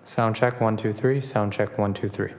Sound check, 1, 2, 3. Sound check, 1, 2, 3.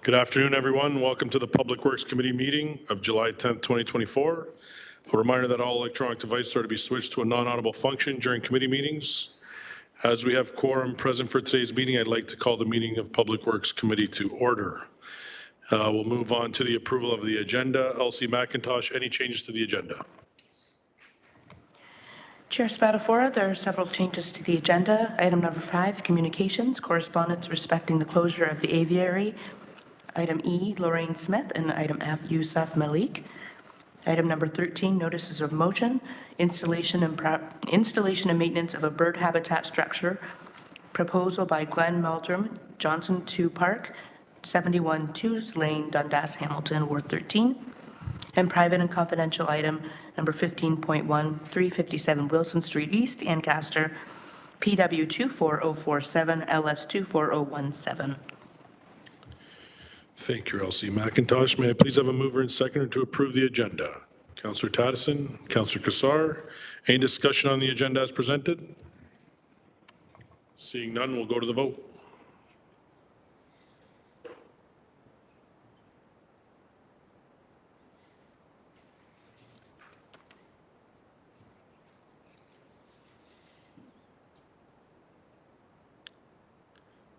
Good afternoon, everyone. Welcome to the Public Works Committee meeting of July 10th, 2024. A reminder that all electronic devices are to be switched to a non-audible function during committee meetings. As we have quorum present for today's meeting, I'd like to call the meeting of Public Works Committee to order. We'll move on to the approval of the agenda. Elsie McIntosh, any changes to the agenda? Chair Spatafora, there are several changes to the agenda. Item number 5, communications, correspondence respecting the closure of the aviary. Item E, Lorraine Smith, and item F, Yusuf Malik. Item number 13, notices of motion, installation and maintenance of a bird habitat structure. Proposal by Glenn Meldrum, Johnson 2 Park, 71 Tews Lane, Dundas, Hamilton, Ward 13. And private and confidential item number 15.1, 357 Wilson Street East, Ancaster, PW 24047, LS 24017. Thank you, Elsie McIntosh. May I please have a mover and seconder to approve the agenda? Councillor Taddison, Councillor Kassar. Any discussion on the agenda as presented? Seeing none, we'll go to the vote.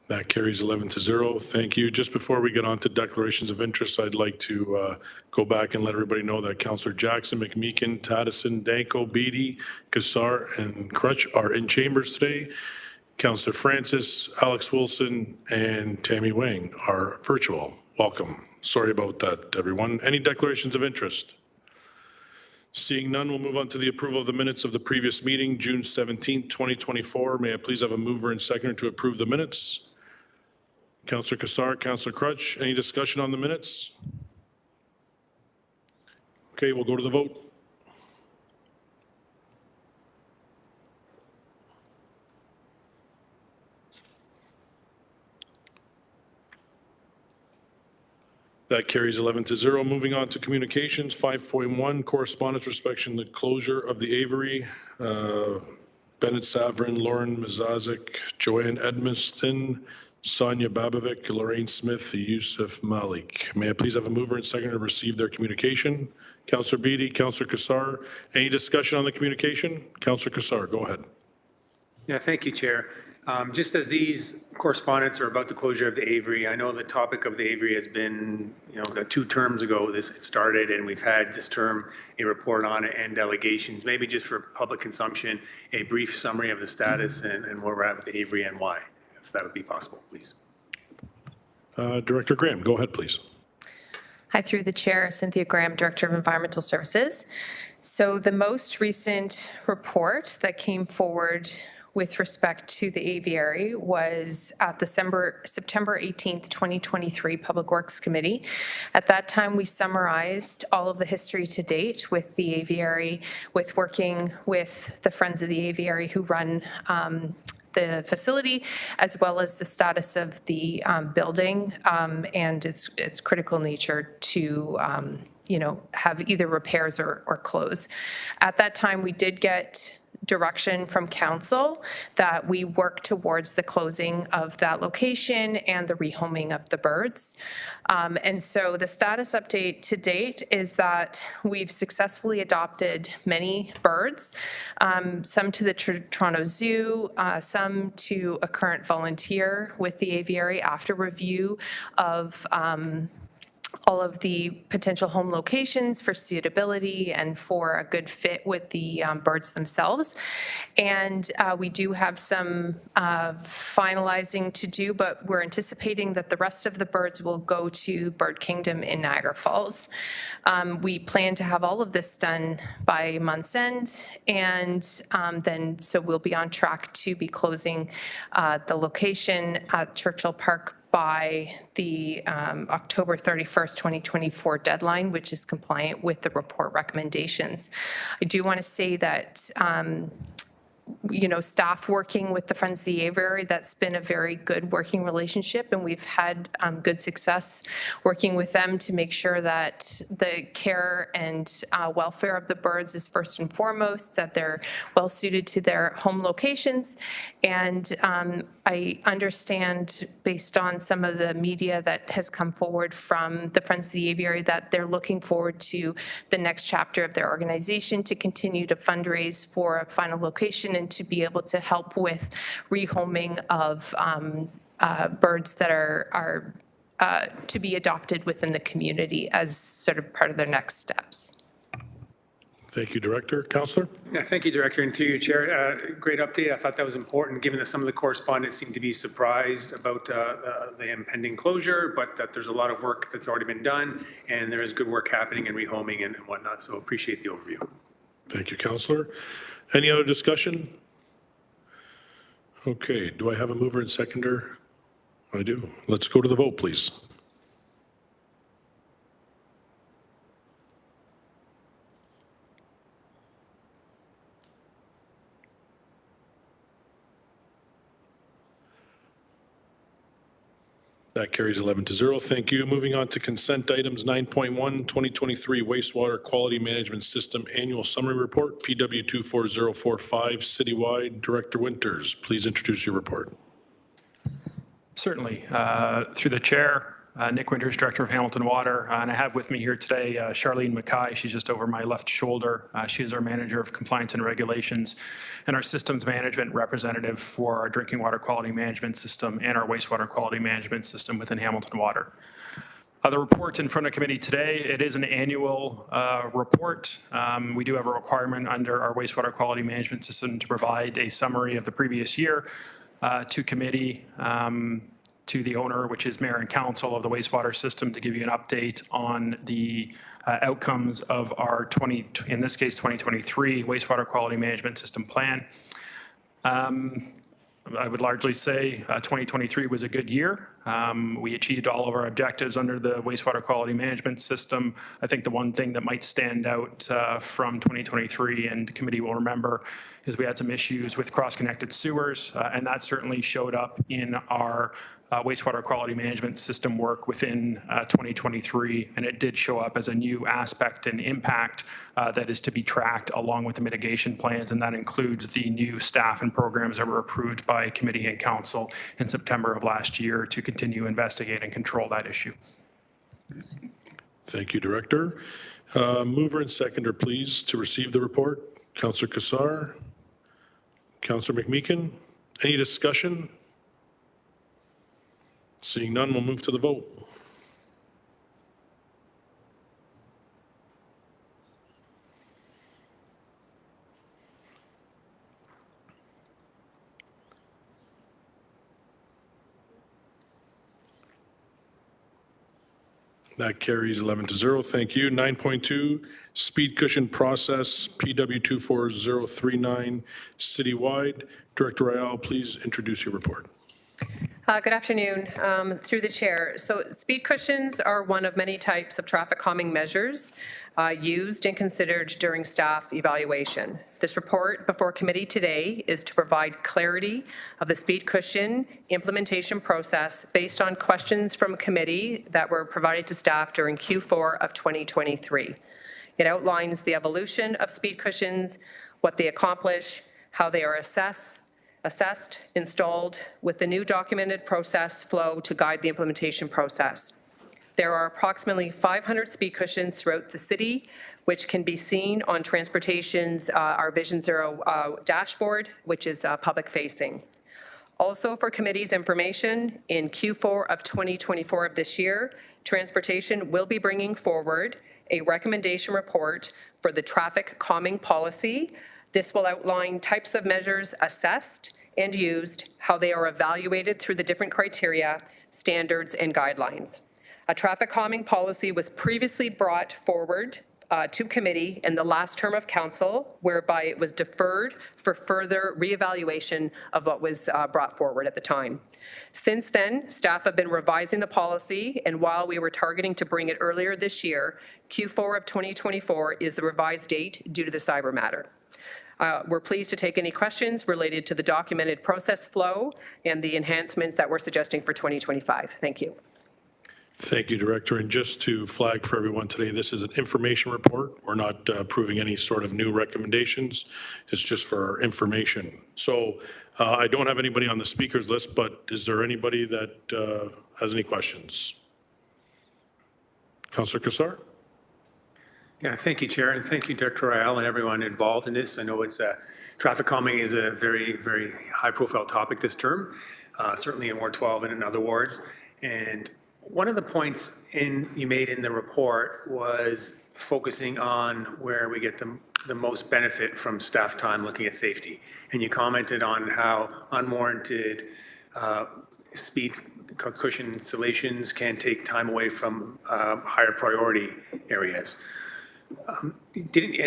That carries 11-0. Thank you. Just before we get on to declarations of interest, I'd like to go back and let everybody know that Councillor Jackson, McMeekin, Taddison, Danko, Beatty, Kassar, and Crutch are in chambers today. Councillor Francis, Alex Wilson, and Tammy Wang are virtual. Welcome. Sorry about that, everyone. Any declarations of interest? Seeing none, we'll move on to the approval of the minutes of the previous meeting, June 17th, 2024. May I please have a mover and seconder to approve the minutes? Councillor Kassar, Councillor Crutch, any discussion on the minutes? Okay, we'll go to the vote. That carries 11-0. Moving on to communications, 5.1, correspondence respecting the closure of the aviary. Bennett Saverin, Lauren Mizazik, Joanne Edmiston, Sonia Babovic, Lorraine Smith, Yusuf Malik. May I please have a mover and seconder to receive their communication? Councillor Beatty, Councillor Kassar. Any discussion on the communication? Councillor Kassar, go ahead. Yeah, thank you, Chair. Just as these correspondence are about the closure of the aviary, I know the topic of the aviary has been, 2 terms ago it started, and we've had this term a report on it and delegations. Maybe just for public consumption, a brief summary of the status and where we're at with the aviary and why, if that would be possible, please. Director Graham, go ahead, please. Hi, through the chair, Cynthia Graham, Director of Environmental Services. So the most recent report that came forward with respect to the aviary was at the September 18th, 2023 Public Works Committee. At that time, we summarized all of the history to date with the aviary, with working with the Friends of the Aviary who run the facility, as well as the status of the building and its critical nature to have either repairs or close. At that time, we did get direction from council that we work towards the closing of that location and the rehoming of the birds. And so the status update to date is that we've successfully adopted many birds, some to the Toronto Zoo, some to a current volunteer with the aviary after review of all of the potential home locations for suitability and for a good fit with the birds themselves. And we do have some finalizing to do, but we're anticipating that the rest of the birds will go to Bird Kingdom in Niagara Falls. We plan to have all of this done by month's end, and then so we'll be on track to be closing the location at Churchill Park by the October 31st, 2024 deadline, which is compliant with the report recommendations. I do want to say that staff working with the Friends of the Aviary, that's been a very good working relationship, and we've had good success working with them to make sure that the care and welfare of the birds is first and foremost, that they're well suited to their home locations, And I understand, based on some of the media that has come forward from the Friends of the Aviary, that they're looking forward to the next chapter of their organization to continue to fundraise for a final location and to be able to help with rehoming of birds that are to be adopted within the community as sort of part of their next steps. Thank you, Director. Councillor? Yeah, thank you, Director, and through you, Chair. Great update. I thought that was important, given that some of the correspondents seem to be surprised about the impending closure, but that there's a lot of work that's already been done, and there is good work happening in rehoming and whatnot, so appreciate the overview. Thank you, Councillor. Any other discussion? Okay, do I have a mover and seconder? I do. Let's go to the vote, please. That carries 11-0. Thank you. Moving on to consent items 9.1, 2023 Wastewater Quality Management System Annual Summary Report, PW 24045, citywide. Director Winters, please introduce your report. Certainly. Through the chair, Nick Winters, Director of Hamilton Water, and I have with me here today Charlene Mackay. She's just over my left shoulder. She is our Manager of Compliance and Regulations and our Systems Management Representative for our Drinking Water Quality Management System and our Wastewater Quality Management System within Hamilton Water. The report in front of committee today, it is an annual report. We do have a requirement under our Wastewater Quality Management System to provide a summary of the previous year to committee, to the owner, which is mayor and council of the wastewater system, to give you an update on the outcomes of our in this case, 2023 wastewater quality management system plan. I would largely say 2023 was a good year. We achieved all of our objectives under the wastewater quality management system. I think the one thing that might stand out from 2023, and the committee will remember, is we had some issues with cross-connected sewers, and that certainly showed up in our wastewater quality management system work within 2023, and it did show up as a new aspect and impact that is to be tracked along with the mitigation plans, and that includes the new staff and programs that were approved by committee and council in September of last year to continue investigate and control that issue. Thank you, Director. Mover and seconder, please, to receive the report. Councillor Cassar, Councillor McMeekin. Any discussion? Seeing none, we'll move to the vote. That carries 11-0. Thank you. 9.2, speed cushion process, PW 24039, citywide. Director Ayala, please introduce your report. Good afternoon. Through the chair. So speed cushions are one of many types of traffic calming measures used and considered during staff evaluation. This report before committee today is to provide clarity of the speed cushion implementation process based on questions from committee that were provided to staff during Q4 of 2023. It outlines the evolution of speed cushions, what they accomplish, how they are assessed, installed, with the new documented process flow to guide the implementation process. There are approximately 500 speed cushions throughout the city, which can be seen on Transportation's our Vision Zero dashboard, which is public facing. Also for committee's information, in Q4 of 2024 of this year, Transportation will be bringing forward a recommendation report for the traffic calming policy. This will outline types of measures assessed and used, how they are evaluated through the different criteria, standards, and guidelines. A traffic calming policy was previously brought forward to committee in the last term of council, whereby it was deferred for further reevaluation of what was brought forward at the time. Since then, staff have been revising the policy, and while we were targeting to bring it earlier this year, Q4 of 2024 is the revised date due to the cyber matter. We're pleased to take any questions related to the documented process flow and the enhancements that we're suggesting for 2025. Thank you. Thank you, Director. And just to flag for everyone today, this is an information report. We're not approving any sort of new recommendations. It's just for information. So I don't have anybody on the speakers list, but is there anybody that has any questions? Councillor Kassar? Yeah, thank you, Chair, and thank you, Director Royale, and everyone involved in this. I know traffic calming is a very, very high-profile topic this term, certainly in Ward 12 and in other wards. And one of the points you made in the report was focusing on where we get the most benefit from staff time looking at safety. And you commented on how unwarranted speed cushion installations can take time away from higher priority areas. And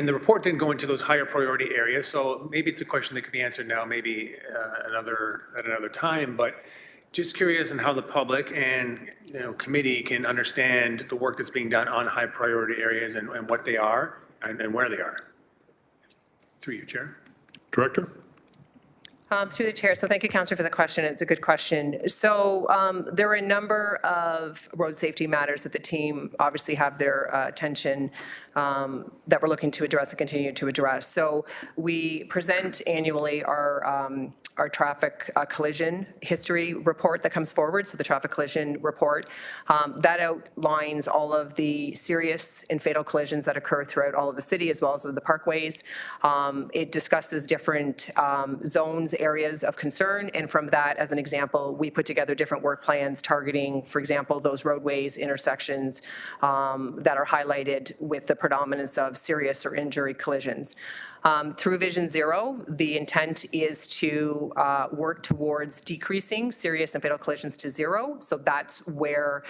the report didn't go into those higher priority areas, so maybe it's a question that could be answered now, maybe at another time. But just curious on how the public and committee can understand the work that's being done on high priority areas and what they are and where they are. Through you, Chair. Director? Through the chair. So thank you, Councillor, for the question. It's a good question. So there are a number of road safety matters that the team obviously have their attention that we're looking to address and continue to address. So we present annually our traffic collision history report that comes forward, so the traffic collision report. That outlines all of the serious and fatal collisions that occur throughout all of the city as well as the parkways. It discusses different zones, areas of concern, and from that, as an example, we put together different work plans targeting, for example, those roadways, intersections that are highlighted with the predominance of serious or injury collisions. Through Vision Zero, the intent is to work towards decreasing serious and fatal collisions to zero. So that's where,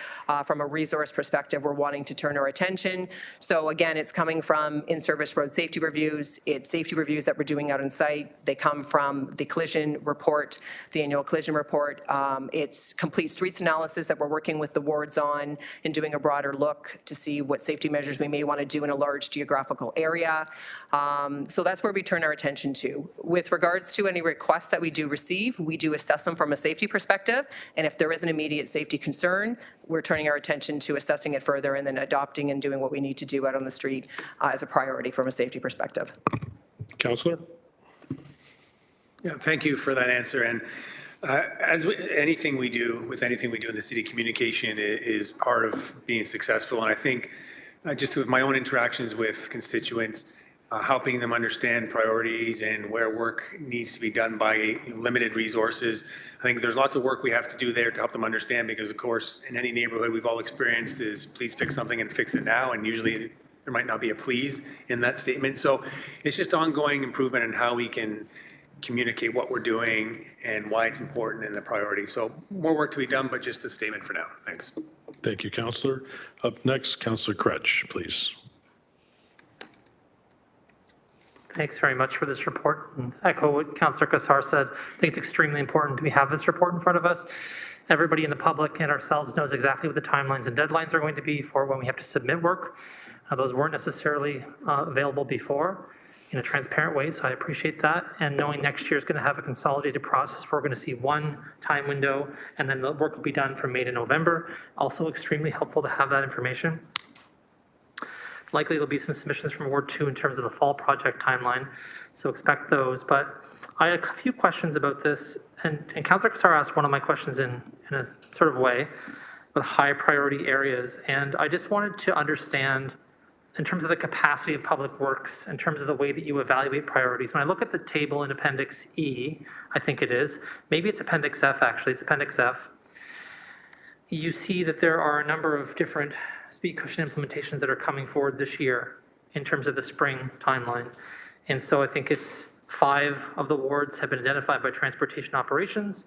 from a resource perspective, we're wanting to turn our attention. So again, it's coming from in-service road safety reviews. It's safety reviews that we're doing out on site. They come from the collision report, the annual collision report. It's complete streets analysis that we're working with the wards on and doing a broader look to see what safety measures we may want to do in a large geographical area. So that's where we turn our attention to. With regards to any requests that we do receive, we do assess them from a safety perspective, and if there is an immediate safety concern, we're turning our attention to assessing it further and then adopting and doing what we need to do out on the street as a priority from a safety perspective. Councillor? Yeah, thank you for that answer. And as with anything we do in the city, communication is part of being successful. And I think just with my own interactions with constituents, helping them understand priorities and where work needs to be done by limited resources. I think there's lots of work we have to do there to help them understand, because of course, in any neighborhood we've all experienced is please fix something and fix it now. And usually there might not be a please in that statement. So it's just ongoing improvement in how we can communicate what we're doing and why it's important and the priority. So more work to be done, but just a statement for now. Thanks. Thank you, Councillor. Up next, Councillor Kretsch, please. Thanks very much for this report. And echo what Councillor Kassar said. I think it's extremely important we have this report in front of us. Everybody in the public and ourselves knows exactly what the timelines and deadlines are going to be for when we have to submit work. Those weren't necessarily available before in a transparent way, so I appreciate that. And knowing next year is going to have a consolidated process where we're going to see one time window and then the work will be done from May to November. Also extremely helpful to have that information. Likely there'll be some submissions from Ward 2 in terms of the fall project timeline, so expect those. But I had a few questions about this, and Councillor Kassar asked one of my questions in a sort of way, with high priority areas. And I just wanted to understand, in terms of the capacity of Public Works, in terms of the way that you evaluate priorities. When I look at the table in Appendix E, I think it is, maybe it's Appendix F actually, it's Appendix F, you see that there are a number of different speed cushion implementations that are coming forward this year in terms of the spring timeline. And so I think it's 5 of the wards have been identified by transportation operations.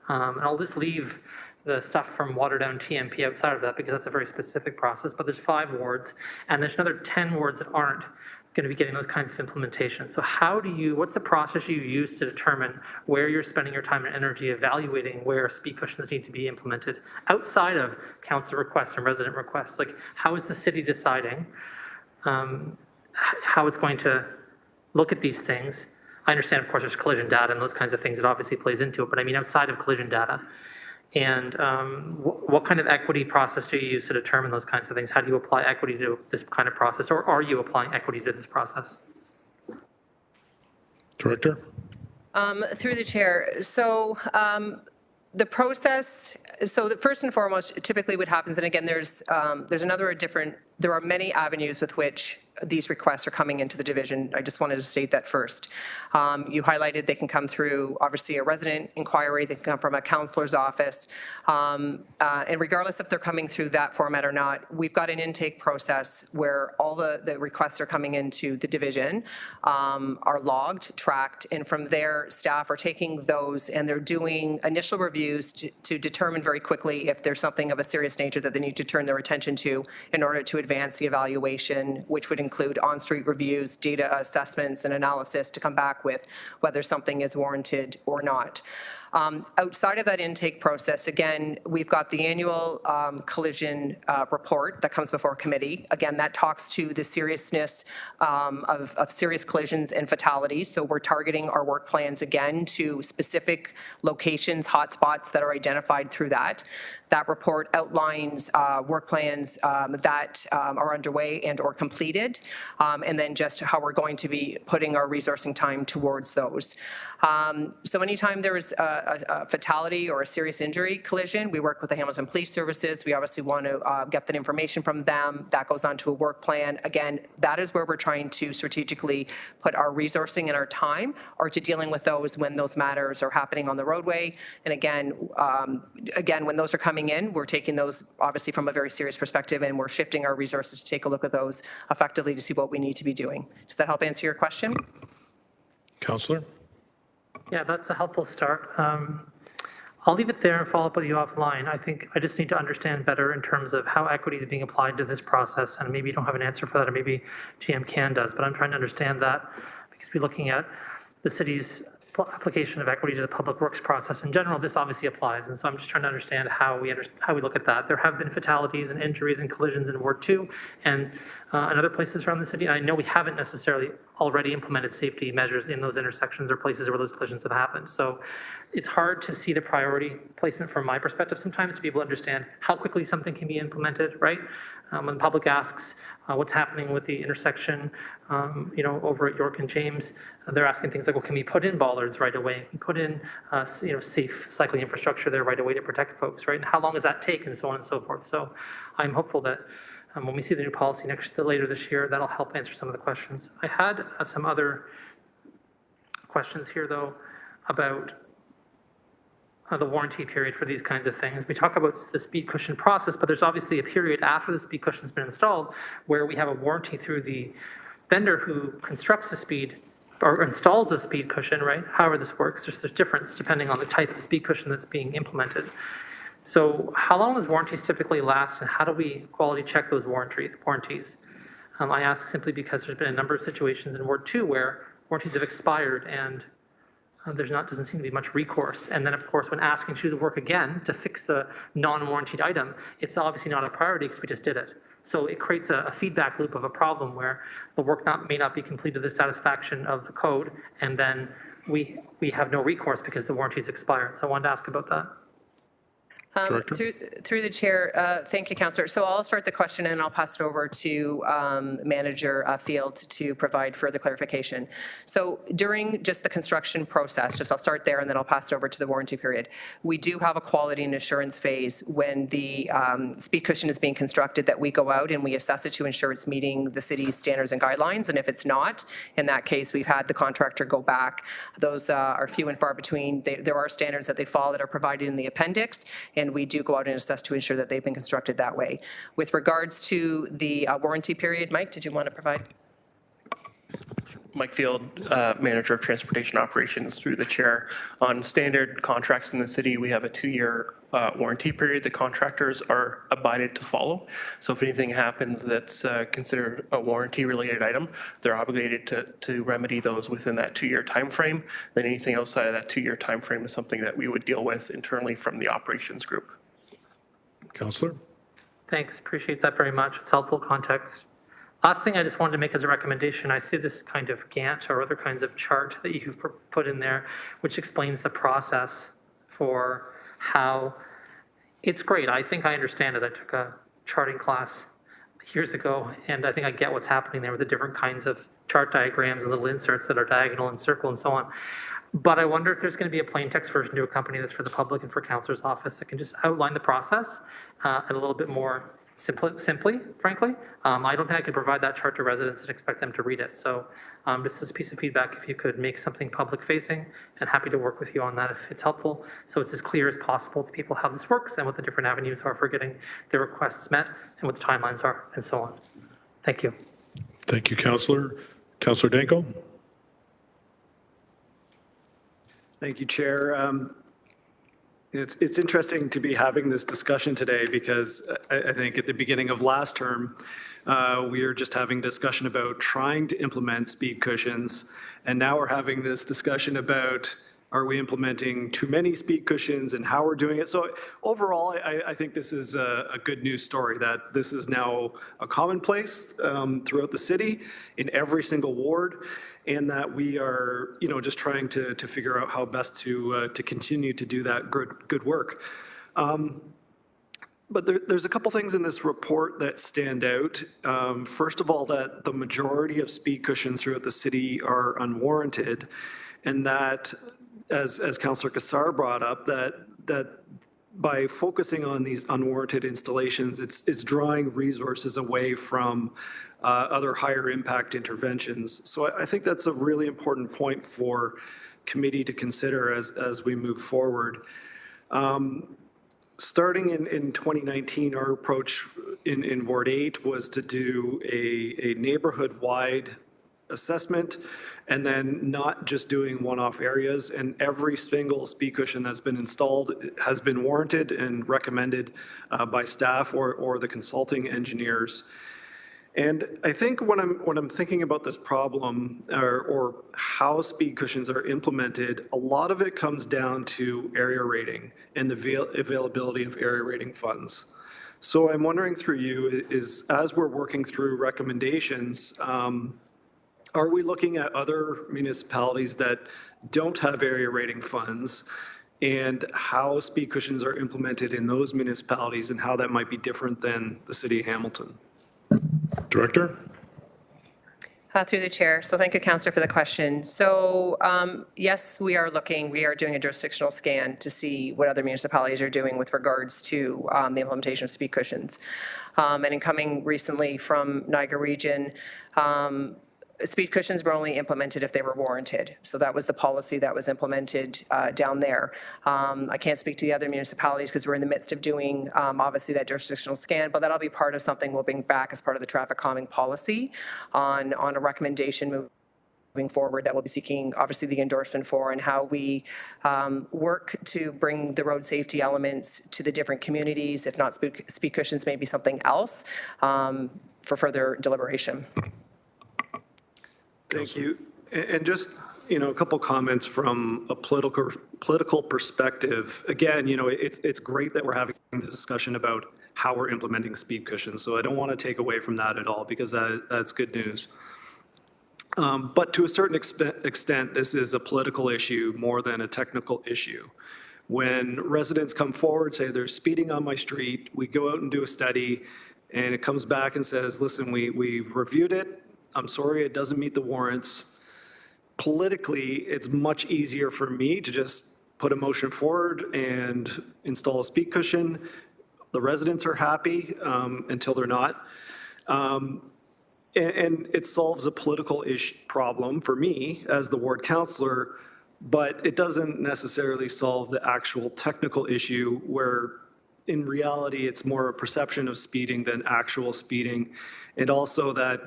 And I'll just leave the stuff from Waterdown TMP outside of that because that's a very specific process, but there's 5 wards and there's another 10 wards that aren't going to be getting those kinds of implementation. So what's the process you use to determine where you're spending your time and energy evaluating where speed cushions need to be implemented outside of council requests and resident requests? Like, how is the city deciding how it's going to look at these things? I understand, of course, there's collision data and those kinds of things that obviously plays into it, but I mean outside of collision data. And what kind of equity process do you use to determine those kinds of things? How do you apply equity to this kind of process, or are you applying equity to this process? Director? Through the chair. So the process, so the first and foremost, typically what happens, and again, there are many avenues with which these requests are coming into the division. I just wanted to state that first. You highlighted they can come through, obviously, a resident inquiry, they can come from a counselor's office. And regardless if they're coming through that format or not, we've got an intake process where all the requests are coming into the division, are logged, tracked, and from there, staff are taking those and they're doing initial reviews to determine very quickly if there's something of a serious nature that they need to turn their attention to in order to advance the evaluation, which would include on-street reviews, data assessments, and analysis to come back with whether something is warranted or not. Outside of that intake process, again, we've got the annual collision report that comes before committee. Again, that talks to the seriousness of serious collisions and fatalities. So we're targeting our work plans again to specific locations, hotspots that are identified through that. That report outlines work plans that are underway and or completed, and then just how we're going to be putting our resourcing time towards those. So anytime there is a fatality or a serious injury collision, we work with the Hamilton Police Services. We obviously want to get that information from them. That goes on to a work plan. Again, that is where we're trying to strategically put our resourcing and our time, or to dealing with those when those matters are happening on the roadway. And again, when those are coming in, we're taking those obviously from a very serious perspective, and we're shifting our resources to take a look at those effectively to see what we need to be doing. Does that help answer your question? Councillor? Yeah, that's a helpful start. I'll leave it there and follow up with you offline. I think I just need to understand better in terms of how equity is being applied to this process, and maybe you don't have an answer for that, or maybe GM Can does, but I'm trying to understand that because we're looking at the city's application of equity to the public works process in general. This obviously applies, and so I'm just trying to understand how we look at that. There have been fatalities and injuries and collisions in Ward 2 and in other places around the city. And I know we haven't necessarily already implemented safety measures in those intersections or places where those collisions have happened. So it's hard to see the priority placement from my perspective sometimes to be able to understand how quickly something can be implemented, right? When the public asks what's happening with the intersection, over at York and James, they're asking things like, well, can we put in bollards right away? Can we put in, safe cycling infrastructure there right away to protect folks, right? And how long does that take, and so on and so forth. So I'm hopeful that when we see the new policy later this year, that'll help answer some of the questions. I had some other questions here, though, about the warranty period for these kinds of things. We talk about the speed cushion process, but there's obviously a period after the speed cushion's been installed where we have a warranty through the vendor who constructs the speed or installs the speed cushion, right? However this works, there's a difference depending on the type of speed cushion that's being implemented. So how long does warranties typically last, and how do we quality check those warranties? I ask simply because there's been a number of situations in Ward 2 where warranties have expired and doesn't seem to be much recourse. And then, of course, when asking to do the work again to fix the non-warranted item, it's obviously not a priority because we just did it. So it creates a feedback loop of a problem where the work may not be completed to the satisfaction of the code, and then we have no recourse because the warranty's expired. So I wanted to ask about that. Through the chair, thank you, Councillor. So I'll start the question and I'll pass it over to Manager Field to provide further clarification. So during just the construction process, I'll start there and then I'll pass it over to the warranty period. We do have a quality and assurance phase when the speed cushion is being constructed that we go out and we assess it to ensure it's meeting the city's standards and guidelines. And if it's not, in that case, we've had the contractor go back. Those are few and far between. There are standards that they follow that are provided in the appendix, and we do go out and assess to ensure that they've been constructed that way. With regards to the warranty period, Mike, did you want to provide? Mike Field, Manager of Transportation Operations through the chair. On standard contracts in the city, we have a 2-year warranty period the contractors are abided to follow. So if anything happens that's considered a warranty-related item, they're obligated to remedy those within that 2-year time frame. Then anything outside of that 2-year time frame is something that we would deal with internally from the operations group. Councillor? Thanks, appreciate that very much. It's helpful context. Last thing I just wanted to make as a recommendation, I see this kind of Gantt or other kinds of chart that you've put in there, which explains the process for how, it's great. I think I understand it. I took a charting class years ago, and I think I get what's happening there with the different kinds of chart diagrams and little inserts that are diagonal and circle and so on. But I wonder if there's going to be a plain text version to accompany this for the public and for Councillor's office that can just outline the process and a little bit more simply, frankly. I don't think I could provide that chart to residents and expect them to read it. So this is a piece of feedback, if you could make something public facing, and happy to work with you on that if it's helpful. So it's as clear as possible to people how this works and what the different avenues are for getting their requests met and what the timelines are and so on. Thank you. Thank you, Councillor. Councillor Danko? Thank you, Chair. It's interesting to be having this discussion today because I think at the beginning of last term, we were just having discussion about trying to implement speed cushions, and now we're having this discussion about are we implementing too many speed cushions and how we're doing it. So overall, I think this is a good news story that this is now a commonplace throughout the city in every single ward, and that we are, just trying to figure out how best to continue to do that good work. But there's a couple things in this report that stand out. First of all, that the majority of speed cushions throughout the city are unwarranted, and that, as Councillor Kassar brought up, that by focusing on these unwarranted installations, it's drawing resources away from other higher impact interventions. So I think that's a really important point for committee to consider as we move forward. Starting in 2019, our approach in Ward 8 was to do a neighborhood-wide assessment, and then not just doing one-off areas. And every single speed cushion that's been installed has been warranted and recommended by staff or the consulting engineers. And I think when I'm thinking about this problem or how speed cushions are implemented, a lot of it comes down to area rating and the availability of area rating funds. So I'm wondering through you is, as we're working through recommendations, are we looking at other municipalities that don't have area rating funds and how speed cushions are implemented in those municipalities and how that might be different than the city of Hamilton? Director? Through the chair. So thank you, Councillor, for the question. So yes, we are doing a jurisdictional scan to see what other municipalities are doing with regards to the implementation of speed cushions. And in coming recently from Niagara Region, speed cushions were only implemented if they were warranted. So that was the policy that was implemented down there. I can't speak to the other municipalities because we're in the midst of doing, obviously, that jurisdictional scan, but that'll be part of something we'll bring back as part of the traffic calming policy on a recommendation moving forward that we'll be seeking, obviously, the endorsement for, and how we work to bring the road safety elements to the different communities. If not speed cushions, maybe something else for further deliberation. Thank you. And just, a couple comments from a political perspective. Again, it's great that we're having this discussion about how we're implementing speed cushions. So I don't want to take away from that at all because that's good news. But to a certain extent, this is a political issue more than a technical issue. When residents come forward, say they're speeding on my street, we go out and do a study, and it comes back and says, listen, we reviewed it. I'm sorry, it doesn't meet the warrants. Politically, it's much easier for me to just put a motion forward and install a speed cushion. The residents are happy until they're not. And it solves a political problem for me as the ward councillor, but it doesn't necessarily solve the actual technical issue where in reality, it's more a perception of speeding than actual speeding. And also that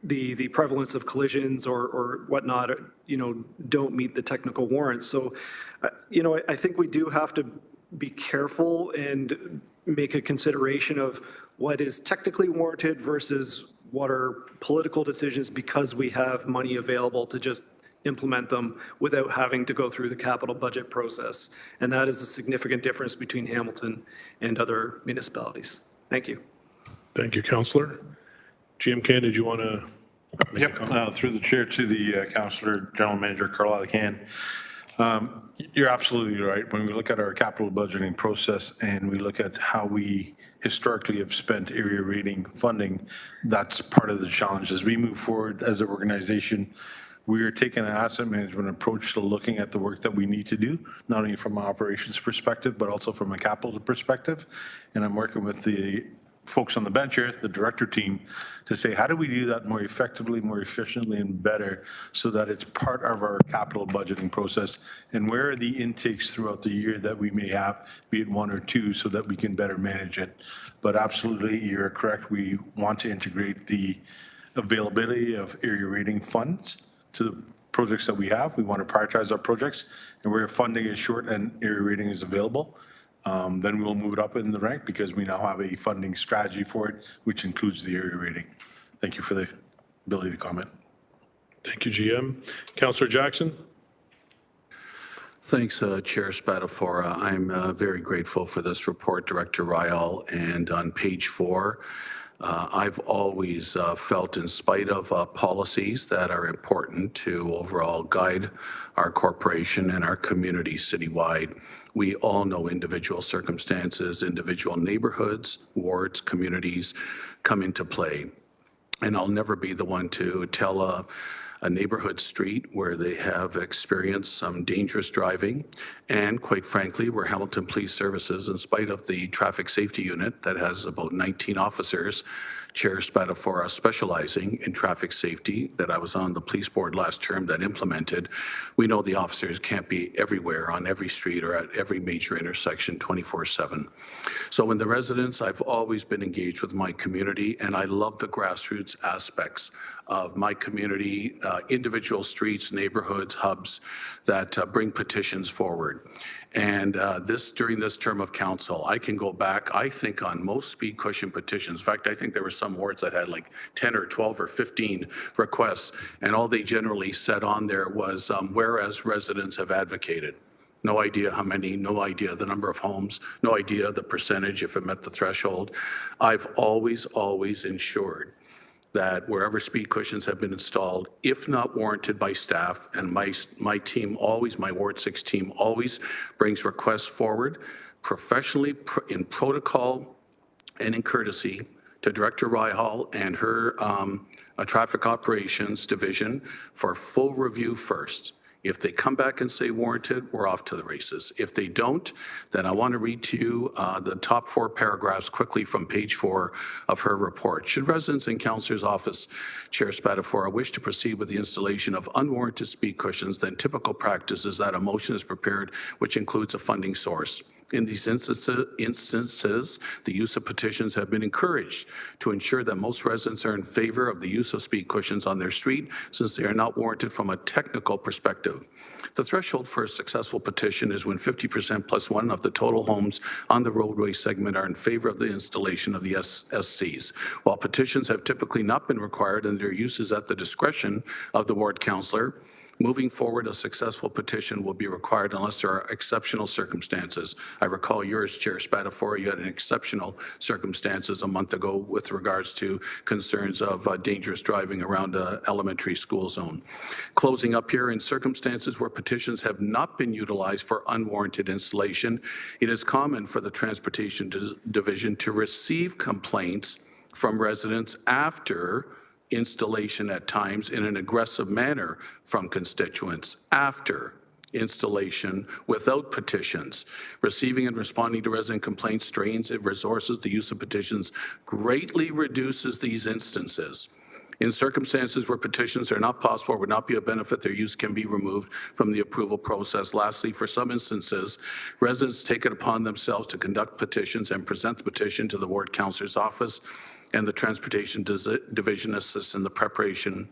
the prevalence of collisions or whatnot, don't meet the technical warrants. So, I think we do have to be careful and make a consideration of what is technically warranted versus what are political decisions because we have money available to just implement them without having to go through the capital budget process. And that is a significant difference between Hamilton and other municipalities. Thank you. Thank you, Councillor. GM did you want to make a comment? Through the chair to the Councillor, General Manager Carlotta Can. You're absolutely right. When we look at our capital budgeting process and we look at how we historically have spent area rating funding, that's part of the challenge. As we move forward as an organization, we are taking an asset management approach to looking at the work that we need to do, not only from an operations perspective, but also from a capital perspective. And I'm working with the folks on the bench here, the director team, to say, how do we do that more effectively, more efficiently, and better so that it's part of our capital budgeting process? And where are the intakes throughout the year that we may have, be it one or two, so that we can better manage it? But absolutely, you're correct. We want to integrate the availability of area rating funds to the projects that we have. We want to prioritize our projects, and where funding is short and area rating is available, then we'll move it up in the rank because we now have a funding strategy for it, which includes the area rating. Thank you for the ability to comment. Thank you, GM. Councillor Jackson? Thanks, Chair Spatafora. I'm very grateful for this report, Director Ryall. And on page 4, I've always felt, in spite of policies that are important to overall guide our corporation and our community citywide, we all know individual circumstances, individual neighborhoods, wards, communities come into play. And I'll never be the one to tell a neighborhood street where they have experienced some dangerous driving. And quite frankly, where Hamilton Police Services, in spite of the traffic safety unit that has about 19 officers, Chair Spatafora, specializing in traffic safety, that I was on the police board last term that implemented, we know the officers can't be everywhere on every street or at every major intersection 24/7. So in the residents, I've always been engaged with my community, and I love the grassroots aspects of my community, individual streets, neighborhoods, hubs that bring petitions forward. And during this term of council, I can go back, I think, on most speed cushion petitions. In fact, I think there were some wards that had like 10 or 12 or 15 requests, and all they generally said on there was, whereas residents have advocated. No idea how many, no idea the number of homes, no idea the percentage if it met the threshold. I've always ensured that wherever speed cushions have been installed, if not warranted by staff, and my team always, my Ward 6 team always brings requests forward professionally in protocol and in courtesy to Director Ryall and her traffic operations division for full review first. If they come back and say warranted, we're off to the races. If they don't, then I want to read to you the top 4 paragraphs quickly from page 4 of her report. Should residents in Councillor's office, Chair Spatafora, wish to proceed with the installation of unwarranted speed cushions, then typical practice is that a motion is prepared which includes a funding source. In these instances, the use of petitions have been encouraged to ensure that most residents are in favor of the use of speed cushions on their street, since they are not warranted from a technical perspective. The threshold for a successful petition is when 50% plus one of the total homes on the roadway segment are in favor of the installation of the SCs. While petitions have typically not been required and their use is at the discretion of the ward councillor, moving forward, a successful petition will be required unless there are exceptional circumstances. I recall yours, Chair Spatafora, you had an exceptional circumstances a month ago with regards to concerns of dangerous driving around an elementary school zone. Closing up here, in circumstances where petitions have not been utilized for unwarranted installation, it is common for the Transportation Division to receive complaints from residents after installation at times in an aggressive manner from constituents after installation without petitions. Receiving and responding to resident complaints strains resources. The use of petitions greatly reduces these instances. In circumstances where petitions are not possible or would not be of benefit, their use can be removed from the approval process. Lastly, for some instances, residents take it upon themselves to conduct petitions and present the petition to the ward councillor's office, and the Transportation Division assists in the preparation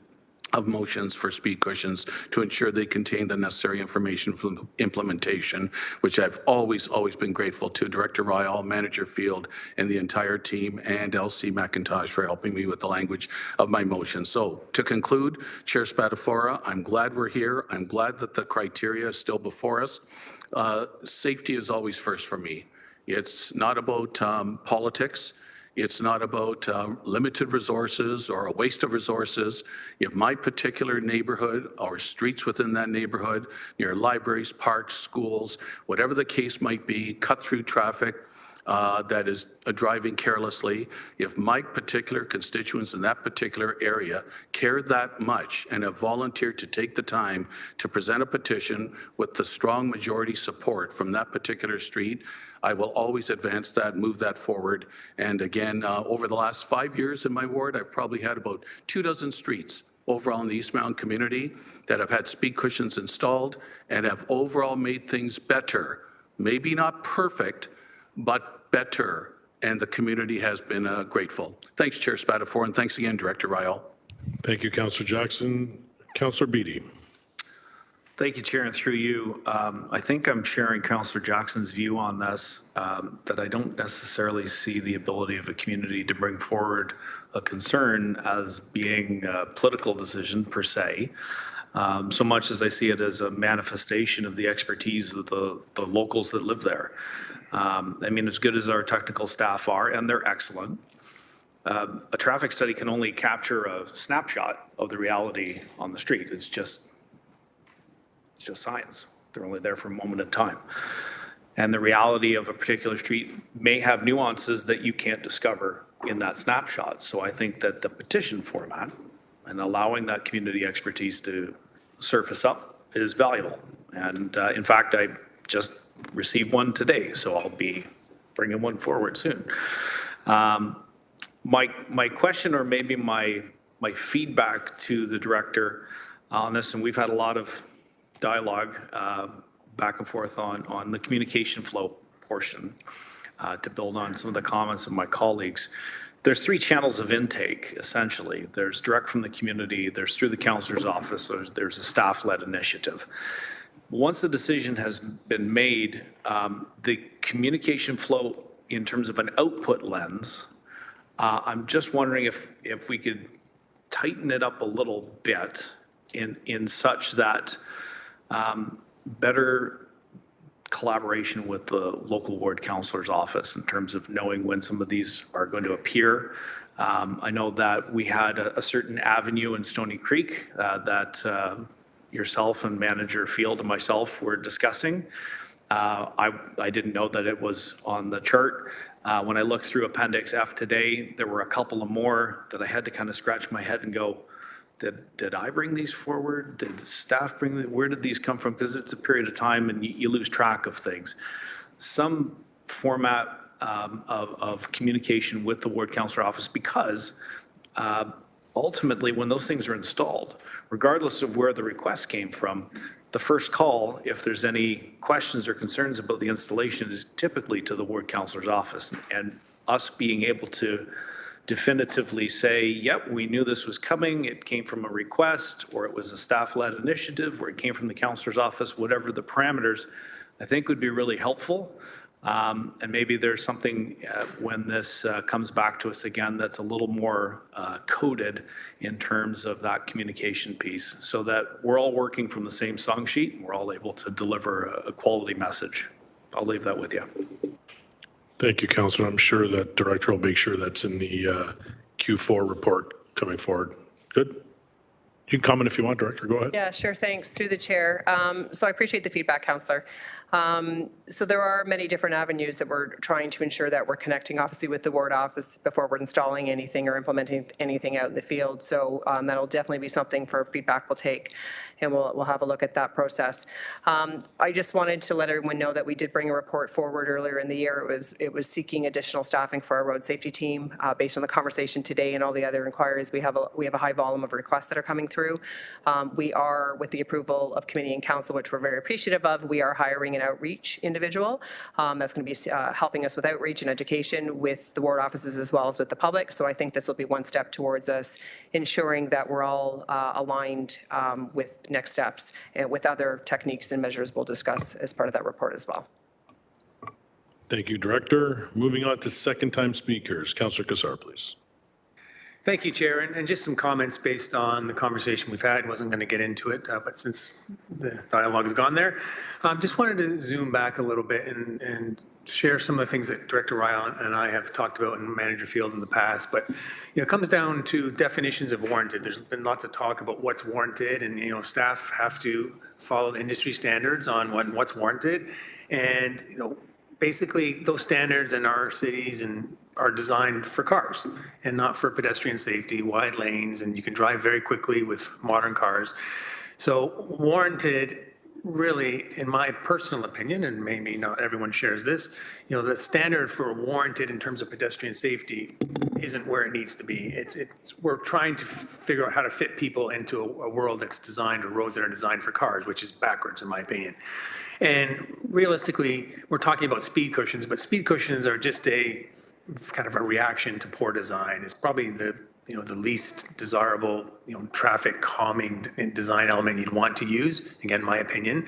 of motions for speed cushions to ensure they contain the necessary information for implementation, which I've always been grateful to Director Ryall, Manager Field, and the entire team, and LC McIntosh for helping me with the language of my motion. So to conclude, Chair Spatafora, I'm glad we're here. I'm glad that the criteria is still before us. Safety is always first for me. It's not about politics. It's not about limited resources or a waste of resources. If my particular neighborhood or streets within that neighborhood, near libraries, parks, schools, whatever the case might be, cut through traffic, that is driving carelessly. If my particular constituents in that particular area care that much and have volunteered to take the time to present a petition with the strong majority support from that particular street, I will always advance that, move that forward. And again, over the last 5 years in my ward, I've probably had about 24 streets overall in the East Mountain community that have had speed cushions installed and have overall made things better. Maybe not perfect, but better. And the community has been grateful. Thanks, Chair Spatafor, and thanks again, Director Ryall. Thank you, Councillor Jackson. Councillor Beatty. Thank you, Chair, and through you. I think I'm sharing Councillor Jackson's view on this, that I don't necessarily see the ability of a community to bring forward a concern as being a political decision per se, so much as I see it as a manifestation of the expertise of the locals that live there. I mean, as good as our technical staff are, and they're excellent, a traffic study can only capture a snapshot of the reality on the street. It's just science. They're only there for a moment in time. And the reality of a particular street may have nuances that you can't discover in that snapshot. So I think that the petition format and allowing that community expertise to surface up is valuable. And in fact, I just received one today, so I'll be bringing one forward soon. My question, or maybe my feedback to the director on this, and we've had a lot of dialogue back and forth on the communication flow portion to build on some of the comments of my colleagues. There's 3 channels of intake, essentially. There's direct from the community, there's through the councillor's office, there's a staff-led initiative. Once the decision has been made, the communication flow in terms of an output lens, I'm just wondering if we could tighten it up a little bit in such that better collaboration with the local ward councillor's office in terms of knowing when some of these are going to appear. I know that we had a certain avenue in Stony Creek that yourself and Manager Field and myself were discussing. I didn't know that it was on the chart. When I looked through Appendix F today, there were a couple of more that I had to kind of scratch my head and go, did I bring these forward? Did the staff bring them? Where did these come from? Because it's a period of time and you lose track of things. Some format of communication with the ward councillor office, because ultimately when those things are installed, regardless of where the request came from, the first call, if there's any questions or concerns about the installation, is typically to the ward councillor's office. And us being able to definitively say, yep, we knew this was coming, it came from a request, or it was a staff-led initiative, or it came from the councillor's office, whatever the parameters, I think would be really helpful. And maybe there's something when this comes back to us again that's a little more coded in terms of that communication piece, so that we're all working from the same song sheet and we're all able to deliver a quality message. I'll leave that with you. Thank you, Councillor. I'm sure that Director will make sure that's in the Q4 report coming forward. Good. You can comment if you want, Director. Go ahead. Yeah, sure. Thanks. Through the chair. So I appreciate the feedback, Councillor. So there are many different avenues that we're trying to ensure that we're connecting, obviously, with the ward office before we're installing anything or implementing anything out in the field. So that'll definitely be something for feedback we'll take, and we'll have a look at that process. I just wanted to let everyone know that we did bring a report forward earlier in the year. It was seeking additional staffing for our road safety team based on the conversation today and all the other inquiries. We have a high volume of requests that are coming through. We are, with the approval of committee and council, which we're very appreciative of, we are hiring an outreach individual that's going to be helping us with outreach and education with the ward offices as well as with the public. So I think this will be one step towards us ensuring that we're all aligned with next steps and with other techniques and measures we'll discuss as part of that report as well. Thank you, Director. Moving on to second-time speakers. Councillor Kassar, please. Thank you, Chair, and just some comments based on the conversation we've had. Wasn't going to get into it, but since the dialogue has gone there, just wanted to zoom back a little bit and share some of the things that Director Ryan and I have talked about in Manager Field in the past. But it comes down to definitions of warranted. There's been lots of talk about what's warranted, and staff have to follow the industry standards on what's warranted, and basically, those standards in our cities and are designed for cars and not for pedestrian safety, wide lanes, and you can drive very quickly with modern cars. So warranted, really, in my personal opinion, and maybe not everyone shares this, the standard for warranted in terms of pedestrian safety isn't where it needs to be. We're trying to figure out how to fit people into a world that's designed, or roads that are designed for cars, which is backwards, in my opinion. And realistically, we're talking about speed cushions, but speed cushions are just a kind of a reaction to poor design. It's probably the least desirable, traffic calming design element you'd want to use, again, my opinion.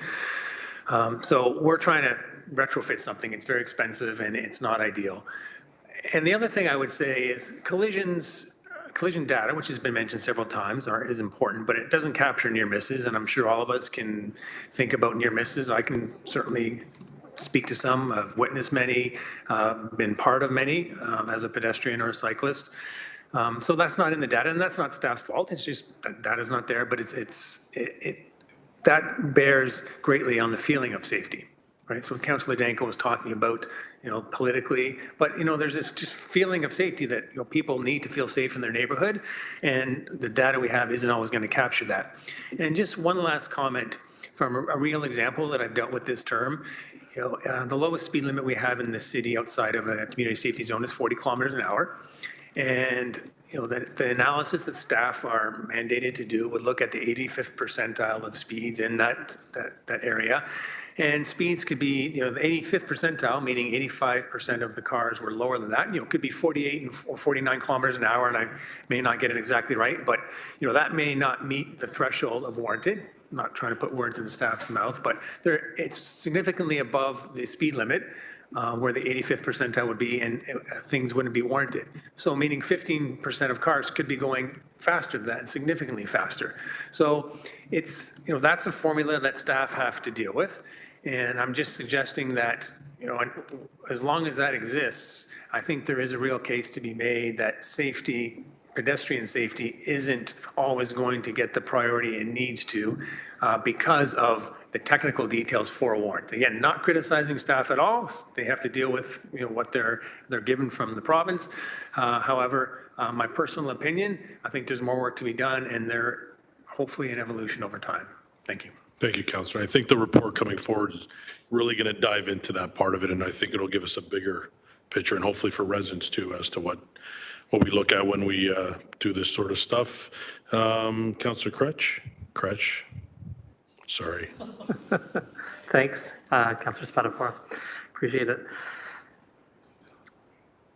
So we're trying to retrofit something. It's very expensive and it's not ideal. And the other thing I would say is collision data, which has been mentioned several times, is important, but it doesn't capture near misses. And I'm sure all of us can think about near misses. I can certainly speak to some. I've witnessed many, been part of many as a pedestrian or a cyclist. So that's not in the data, and that's not staff's fault. It's just that data's not there, but that bears greatly on the feeling of safety, right? So Councillor Danko was talking about, politically, but there's this just feeling of safety that people need to feel safe in their neighborhood, and the data we have isn't always going to capture that. And just one last comment from a real example that I've dealt with this term. The lowest speed limit we have in the city outside of a community safety zone is 40 kilometers an hour. And the analysis that staff are mandated to do would look at the 85th percentile of speeds in that area. And speeds could be, the 85th percentile, meaning 85% of the cars were lower than that. Could be 48 or 49 kilometers an hour, and I may not get it exactly right, but that may not meet the threshold of warranted. I'm not trying to put words in the staff's mouth, but it's significantly above the speed limit. Where the 85th percentile would be, and things wouldn't be warranted. So meaning 15% of cars could be going faster than that, and significantly faster. So it's, that's a formula that staff have to deal with. And I'm just suggesting that, as long as that exists, I think there is a real case to be made that safety, pedestrian safety, isn't always going to get the priority it needs to because of the technical details for a warrant. Again, not criticizing staff at all. They have to deal with what they're given from the province. However, my personal opinion, I think there's more work to be done, and there hopefully an evolution over time. Thank you. Thank you, Councillor. I think the report coming forward is really going to dive into that part of it, and I think it'll give us a bigger picture, and hopefully for residents too, as to what we look at when we do this sort of stuff. Councillor Kretsch. Sorry. Thanks, Councillor Spatafora. Appreciate it.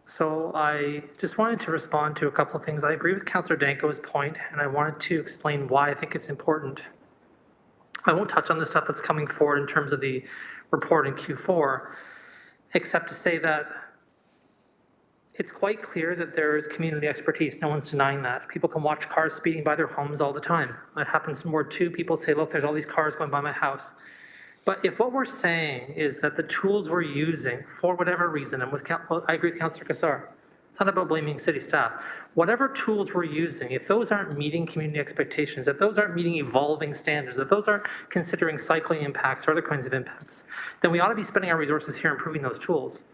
So I just wanted to respond to a couple of things. I agree with Councillor Danko's point, and I wanted to explain why I think it's important. I won't touch on the stuff that's coming forward in terms of the report in Q4, except to say that it's quite clear that there is community expertise. No one's denying that. People can watch cars speeding by their homes all the time. It happens in Ward 2. People say, look, there's all these cars going by my house. But if what we're saying is that the tools we're using, for whatever reason, and I agree with Councillor Cassar, it's not about blaming city staff. Whatever tools we're using, if those aren't meeting community expectations, if those aren't meeting evolving standards, if those aren't considering cycling impacts or other kinds of impacts, then we ought to be spending our resources here improving those tools.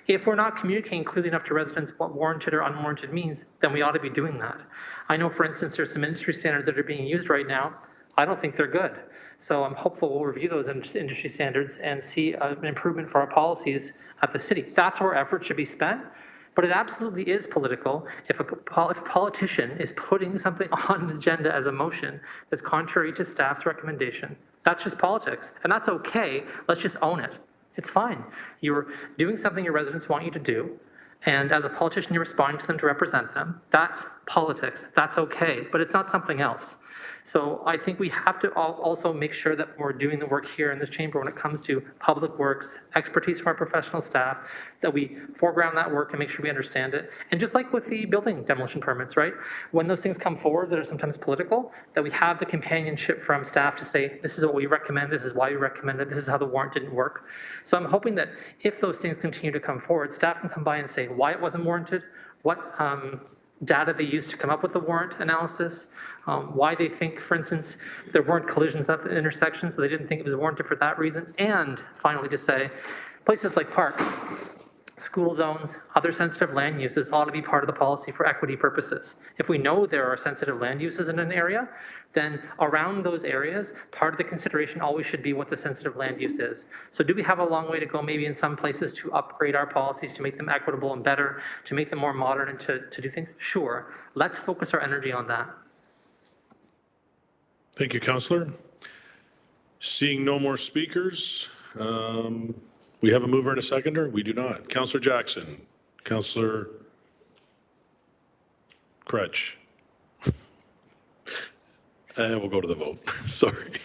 If we're not communicating clearly enough to residents what warranted or unwarranted means, then we ought to be doing that. I know, for instance, there's some industry standards that are being used right now. I don't think they're good. So I'm hopeful we'll review those industry standards and see an improvement for our policies at the city. That's where effort should be spent. But it absolutely is political if a politician is putting something on an agenda as a motion that's contrary to staff's recommendation. That's just politics, and that's okay. Let's just own it. It's fine. You're doing something your residents want you to do, and as a politician, you're responding to them to represent them. That's politics. That's okay, but it's not something else. So I think we have to also make sure that we're doing the work here in this chamber when it comes to public works, expertise from our professional staff, that we foreground that work and make sure we understand it. And just like with the building demolition permits, right? When those things come forward that are sometimes political, that we have the companionship from staff to say, this is what we recommend, this is why we recommend it, this is how the warrant didn't work. So I'm hoping that if those things continue to come forward, staff can come by and say why it wasn't warranted, what data they used to come up with the warrant analysis, why they think, for instance, there weren't collisions at the intersection, so they didn't think it was warranted for that reason, and finally to say, Places like parks, school zones, other sensitive land uses ought to be part of the policy for equity purposes. If we know there are sensitive land uses in an area, then around those areas, part of the consideration always should be what the sensitive land use is. So do we have a long way to go maybe in some places to upgrade our policies, to make them equitable and better, to make them more modern and to do things? Sure. Let's focus our energy on that. Thank you, Councillor. Seeing no more speakers, we have a mover and a seconder? We do not. Councillor Jackson, Councillor Crutch. And we'll go to the vote. Sorry.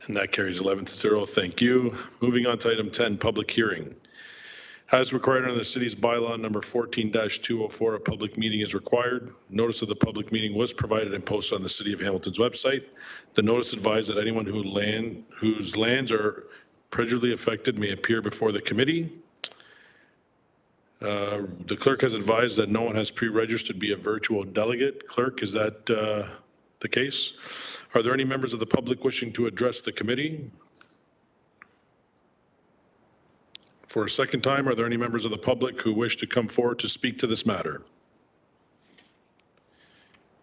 And that carries 11-0. Thank you. Moving on to item 10, public hearing. As required under the city's bylaw number 14-204, a public meeting is required. Notice of the public meeting was provided and posted on the City of Hamilton's website. The notice advised that anyone whose lands are prejudicially affected may appear before the committee. The clerk has advised that no one has pre-registered to be a virtual delegate. Clerk, is that the case? Are there any members of the public wishing to address the committee? For a second time, are there any members of the public who wish to come forward to speak to this matter?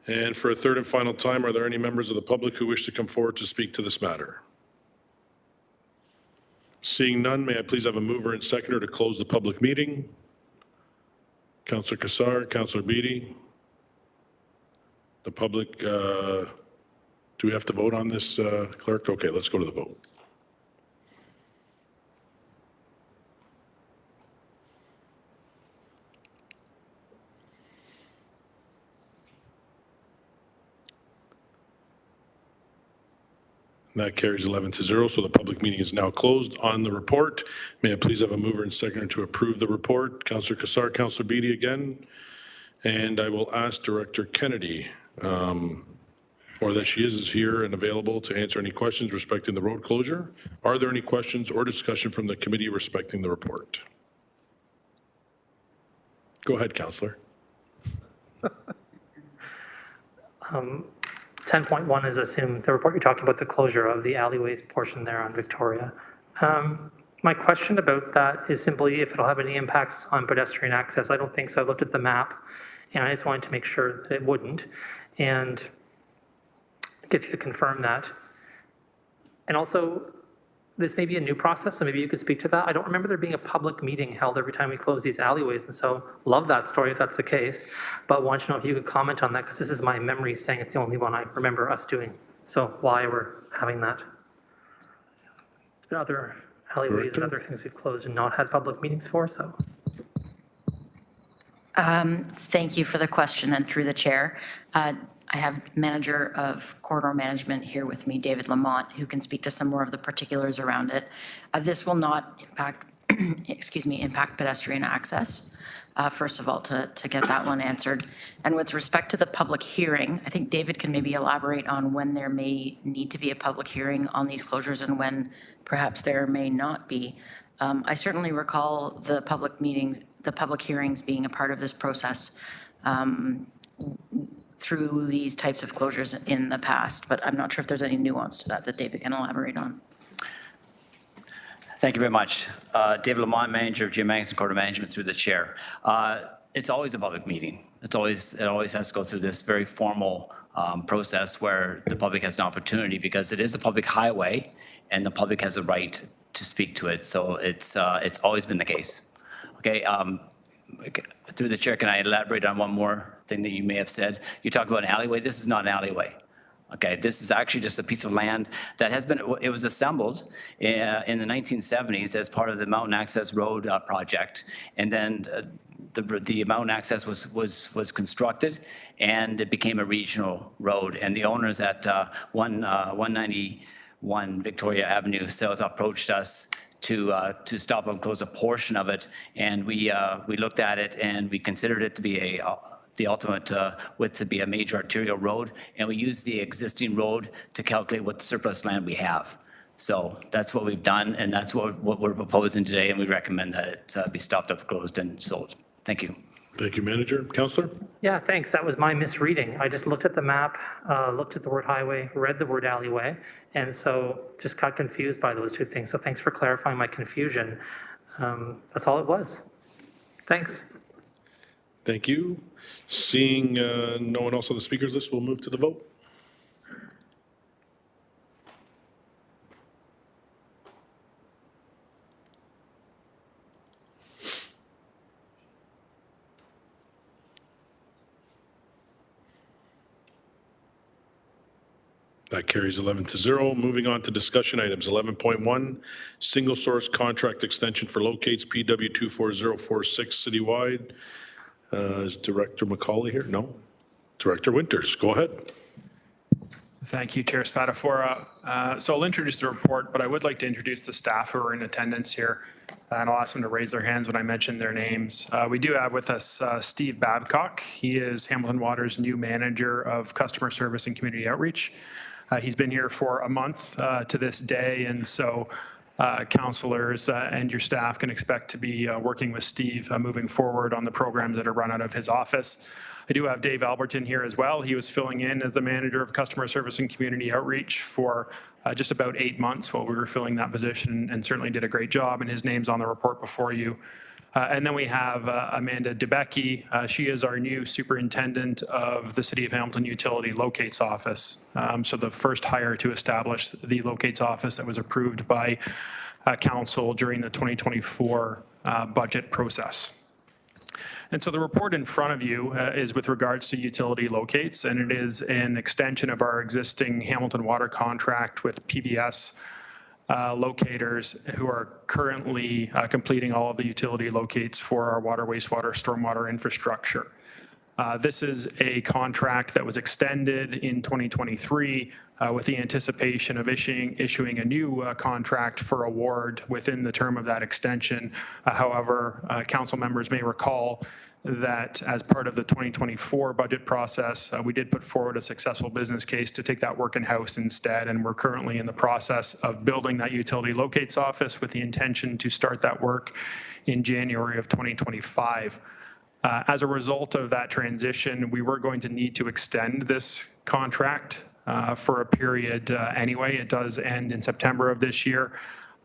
And for a third and final time, are there any members of the public who wish to come forward to speak to this matter? Seeing none, may I please have a mover and seconder to close the public meeting? Councillor Kassar, Councillor Beatty. The public, do we have to vote on this, clerk? Okay, let's go to the vote. That carries 11-0, so the public meeting is now closed. On the report, may I please have a mover and seconder to approve the report? Councillor Kassar, Councillor Beatty again. And I will ask Director Kennedy, or that she is here and available to answer any questions respecting the road closure. Are there any questions or discussion from the committee respecting the report? Go ahead, Councillor. 10.1 is assumed, the report you're talking about, the closure of the alleyways portion there on Victoria. My question about that is simply if it'll have any impacts on pedestrian access. I don't think so. I looked at the map and I just wanted to make sure that it wouldn't and get you to confirm that. And also, this may be a new process, so maybe you could speak to that. I don't remember there being a public meeting held every time we close these alleyways, and so love that story if that's the case, but want to know if you could comment on that, because this is my memory saying it's the only one I remember us doing. So why we're having that. There's been other alleyways and other things we've closed and not had public meetings for, so. Thank you for the question, and through the chair. I have Manager of Corridor Management here with me, David Lamont, who can speak to some more of the particulars around it. This will not impact, impact pedestrian access, first of all, to get that one answered. And with respect to the public hearing, I think David can maybe elaborate on when there may need to be a public hearing on these closures and when perhaps there may not be. I certainly recall the public meetings, the public hearings being a part of this process through these types of closures in the past, but I'm not sure if there's any nuance to that David can elaborate on. Thank you very much. David Lamont, Manager of Geomatics and Corridor Management, through the chair. It's always a public meeting. It always has to go through this very formal process where the public has an opportunity, because it is a public highway and the public has a right to speak to it. So it's always been the case. Okay. Through the chair, can I elaborate on one more thing that you may have said? You talk about an alleyway. This is not an alleyway. Okay, this is actually just a piece of land that has been, it was assembled in the 1970s as part of the Mountain Access Road project. And then the Mountain Access was constructed and it became a regional road. And the owners at 191 Victoria Avenue South approached us to stop and close a portion of it. And we looked at it and we considered it to be the ultimate width to be a major arterial road, and we use the existing road to calculate what surplus land we have. So that's what we've done, and that's what we're proposing today, and we recommend that it be stopped up, closed, and sold. Thank you. Thank you, Manager. Councillor? Yeah, thanks. That was my misreading. I just looked at the map, looked at the word highway, read the word alleyway, and so just got confused by those two things. So thanks for clarifying my confusion. That's all it was. Thanks. Thank you. Seeing no one else on the speakers list, we'll move to the vote. That carries 11-0. Moving on to discussion items. 11.1, single source contract extension for locates PW 24046 citywide. Is Director McCauley here? No. Director Winters, go ahead. Thank you, Chair Spadafora. So I'll introduce the report, but I would like to introduce the staff who are in attendance here, and I'll ask them to raise their hands when I mention their names. We do have with us Steve Babcock. He is Hamilton Water's new manager of customer service and community outreach. He's been here for a month to this day, and so councillors and your staff can expect to be working with Steve moving forward on the programs that are run out of his office. I do have Dave Alberton here as well. He was filling in as the manager of customer service and community outreach for just about 8 months while we were filling that position, and certainly did a great job, and his name's on the report before you. And then we have Amanda DeBecke. She is our new superintendent of the City of Hamilton Utility Locates Office. So the first hire to establish the Locates Office that was approved by Council during the 2024 budget process. And so the report in front of you is with regards to utility locates, and it is an extension of our existing Hamilton Water contract with PBS locators who are currently completing all of the utility locates for our water, wastewater, stormwater infrastructure. This is a contract that was extended in 2023 with the anticipation of issuing a new contract for award within the term of that extension. However, council members may recall that as part of the 2024 budget process, we did put forward a successful business case to take that work in-house instead, and we're currently in the process of building that utility locates office with the intention to start that work in January of 2025. As a result of that transition, we were going to need to extend this contract for a period anyway. It does end in September of this year.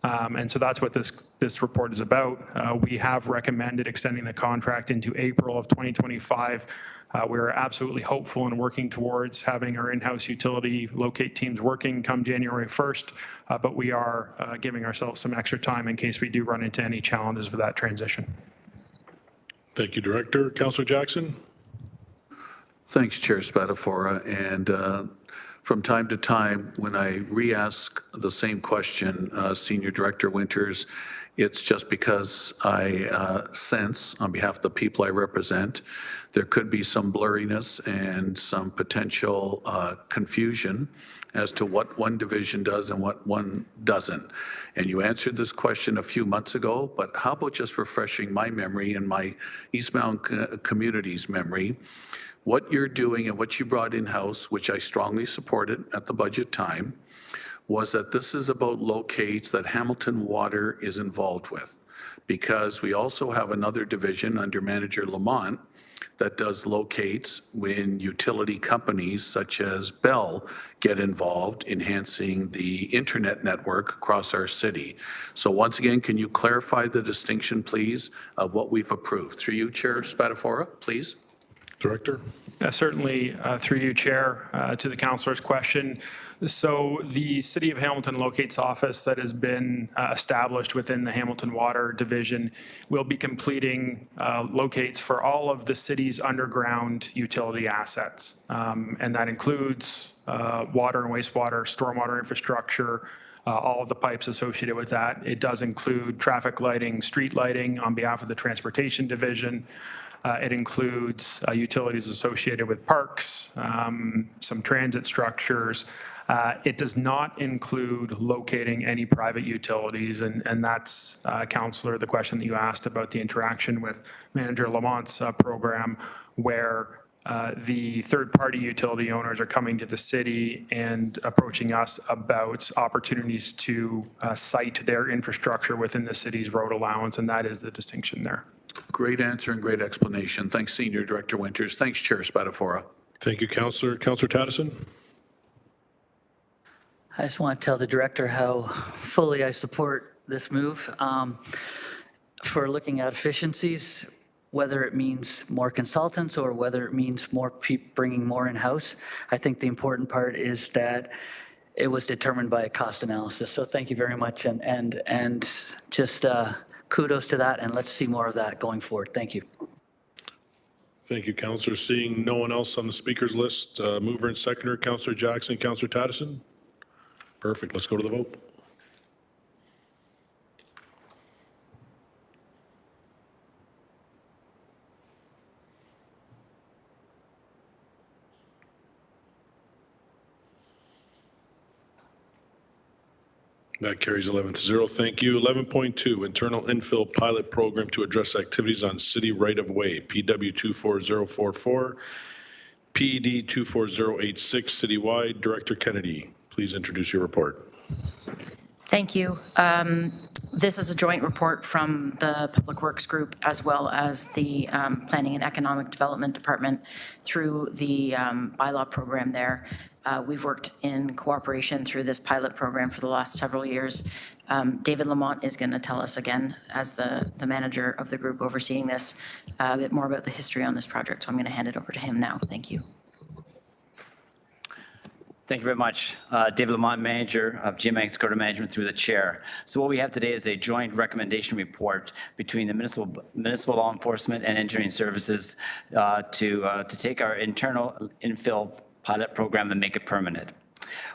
And so that's what this report is about. We have recommended extending the contract into April of 2025. We're absolutely hopeful and working towards having our in-house utility locate teams working come January 1st, but we are giving ourselves some extra time in case we do run into any challenges with that transition. Thank you, Director. Councillor Jackson? Thanks, Chair Spadafora. And from time to time, when I re-ask the same question, Senior Director Winters, it's just because I sense, on behalf of the people I represent, there could be some blurriness and some potential confusion as to what one division does and what one doesn't. And you answered this question a few months ago, but how about just refreshing my memory and my East Mountain community's memory? What you're doing and what you brought in-house, which I strongly supported at the budget time, was that this is about locates that Hamilton Water is involved with. Because we also have another division under Manager Lamont that does locates when utility companies such as Bell get involved, enhancing the internet network across our city. So once again, can you clarify the distinction, please, of what we've approved? Through you, Chair Spadafora, please. Director? Certainly, through you, Chair, to the councillor's question. So the City of Hamilton Locates Office that has been established within the Hamilton Water Division will be completing locates for all of the city's underground utility assets. And that includes water and wastewater, stormwater infrastructure, all of the pipes associated with that. It does include traffic lighting, street lighting on behalf of the Transportation Division. It includes utilities associated with parks, some transit structures, It does not include locating any private utilities, and that's, Councillor, the question that you asked about the interaction with Manager Lamont's program, where the third-party utility owners are coming to the city and approaching us about opportunities to site their infrastructure within the city's road allowance, and that is the distinction there. Great answer and great explanation. Thanks, Senior Director Winters. Thanks, Chair Spatafora. Thank you, Councillor. Councillor Tattison? I just want to tell the director how fully I support this move. For looking at efficiencies, whether it means more consultants or whether it means bringing more in-house, I think the important part is that it was determined by a cost analysis. So thank you very much, and just kudos to that, and let's see more of that going forward. Thank you. Thank you, Councillor. Seeing no one else on the speakers list, mover and seconder, Councillor Jackson, Councillor Tattison? Perfect. Let's go to the vote. That carries 11-0. Thank you. 11.2, internal infill pilot program to address activities on city right-of-way, PW 24044, PED 24086, citywide. Director Kennedy, please introduce your report. Thank you. This is a joint report from the Public Works Group as well as the Planning and Economic Development Department through the bylaw program there. We've worked in cooperation through this pilot program for the last several years. David Lamont is going to tell us again, as the manager of the group overseeing this, a bit more about the history on this project. So I'm going to hand it over to him now. Thank you. Thank you very much. David Lamont, manager of GMX Corridor Management through the chair. So what we have today is a joint recommendation report between the municipal law enforcement and engineering services to take our internal infill pilot program and make it permanent.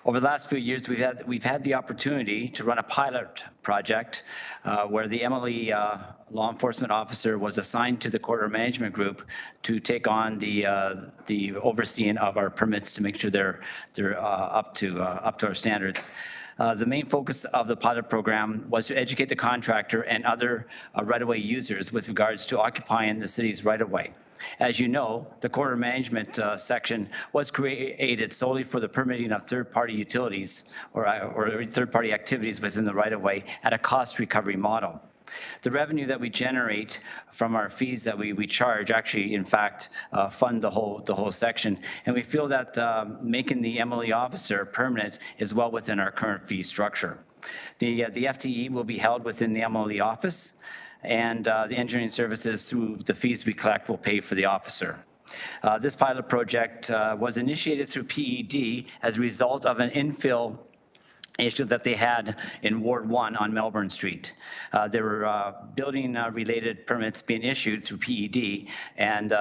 Over the last few years, we've had the opportunity to run a pilot project where the MLE law enforcement officer was assigned to the corridor management group to take on the overseeing of our permits to make sure they're up to our standards. The main focus of the pilot program was to educate the contractor and other right-of-way users with regards to occupying the city's right-of-way. As you know, the corridor management section was created solely for the permitting of third-party utilities or third-party activities within the right-of-way at a cost recovery model. The revenue that we generate from our fees that we charge actually, in fact, fund the whole section. And we feel that making the MLE officer permanent is well within our current fee structure. The FTE will be held within the MLE office, and the engineering services through the fees we collect will pay for the officer. This pilot project was initiated through PED as a result of an infill issue that they had in Ward 1 on Melbourne Street. There were building-related permits being issued through PED, and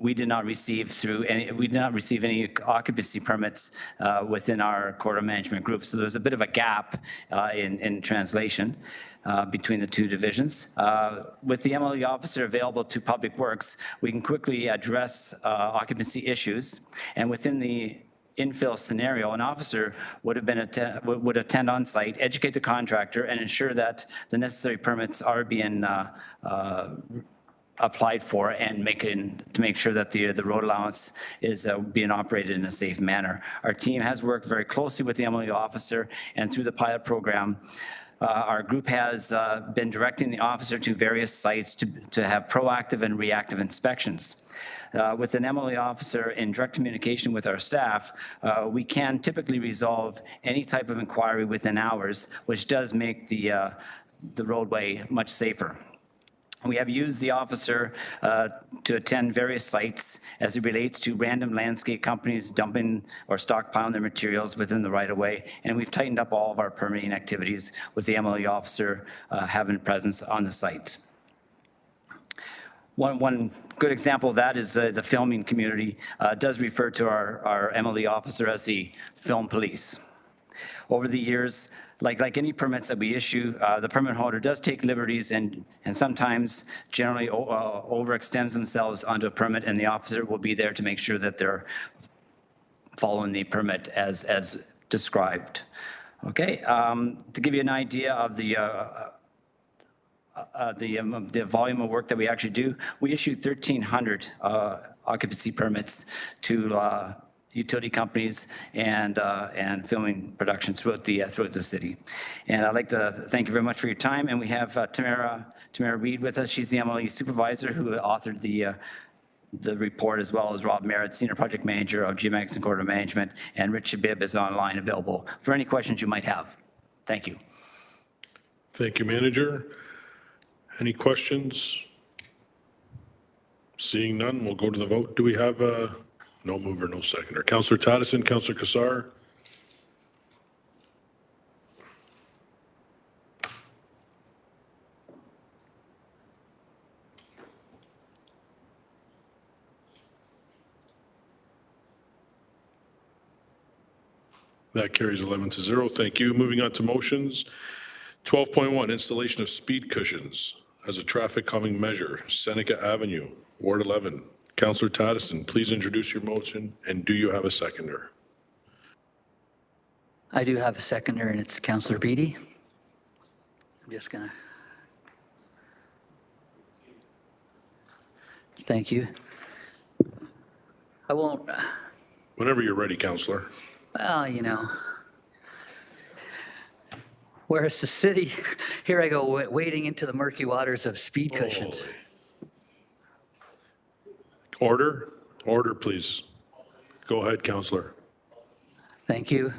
we did not receive any occupancy permits within our corridor management group. So there's a bit of a gap in translation between the two divisions. With the MLE officer available to Public Works, we can quickly address occupancy issues, and within the infill scenario, an officer would attend on site, educate the contractor, and ensure that the necessary permits are being applied for and to make sure that the road allowance is being operated in a safe manner. Our team has worked very closely with the MLE officer, and through the pilot program, our group has been directing the officer to various sites to have proactive and reactive inspections. With an MLE officer in direct communication with our staff, we can typically resolve any type of inquiry within hours, which does make the roadway much safer. We have used the officer to attend various sites as it relates to random landscape companies dumping or stockpiling their materials within the right-of-way, and we've tightened up all of our permitting activities with the MLE officer having presence on the site. One good example of that is the filming community does refer to our MLE officer as the film police. Over the years, like any permits that we issue, the permit holder does take liberties and sometimes generally overextends themselves onto a permit, and the officer will be there to make sure that they're following the permit as described. Okay, to give you an idea of the volume of work that we actually do, we issue 1,300 occupancy permits to utility companies and filming productions throughout the city. And I'd like to thank you very much for your time. And we have Tamara Reed with us. She's the MLE supervisor who authored the report, as well as Rob Merritt, Senior Project Manager of Geomagnetic Corridor Management, and Rich Shabib is online available for any questions you might have. Thank you. Thank you, Manager. Any questions? Seeing none, we'll go to the vote. Do we have no mover, no seconder? Councillor Taddison, Councillor Kassar? That carries 11-0. Thank you. Moving on to motions. 12.1, installation of speed cushions as a traffic calming measure, Seneca Avenue, Ward 11. Councillor Taddison, please introduce your motion, and do you have a seconder? I do have a seconder, and it's Councillor Beatty. I'm just gonna. Thank you. I won't. Whenever you're ready, Councillor. Well, you know, whereas the city, here I go wading into the murky waters of speed cushions. Order, please. Go ahead, Councillor. Thank you.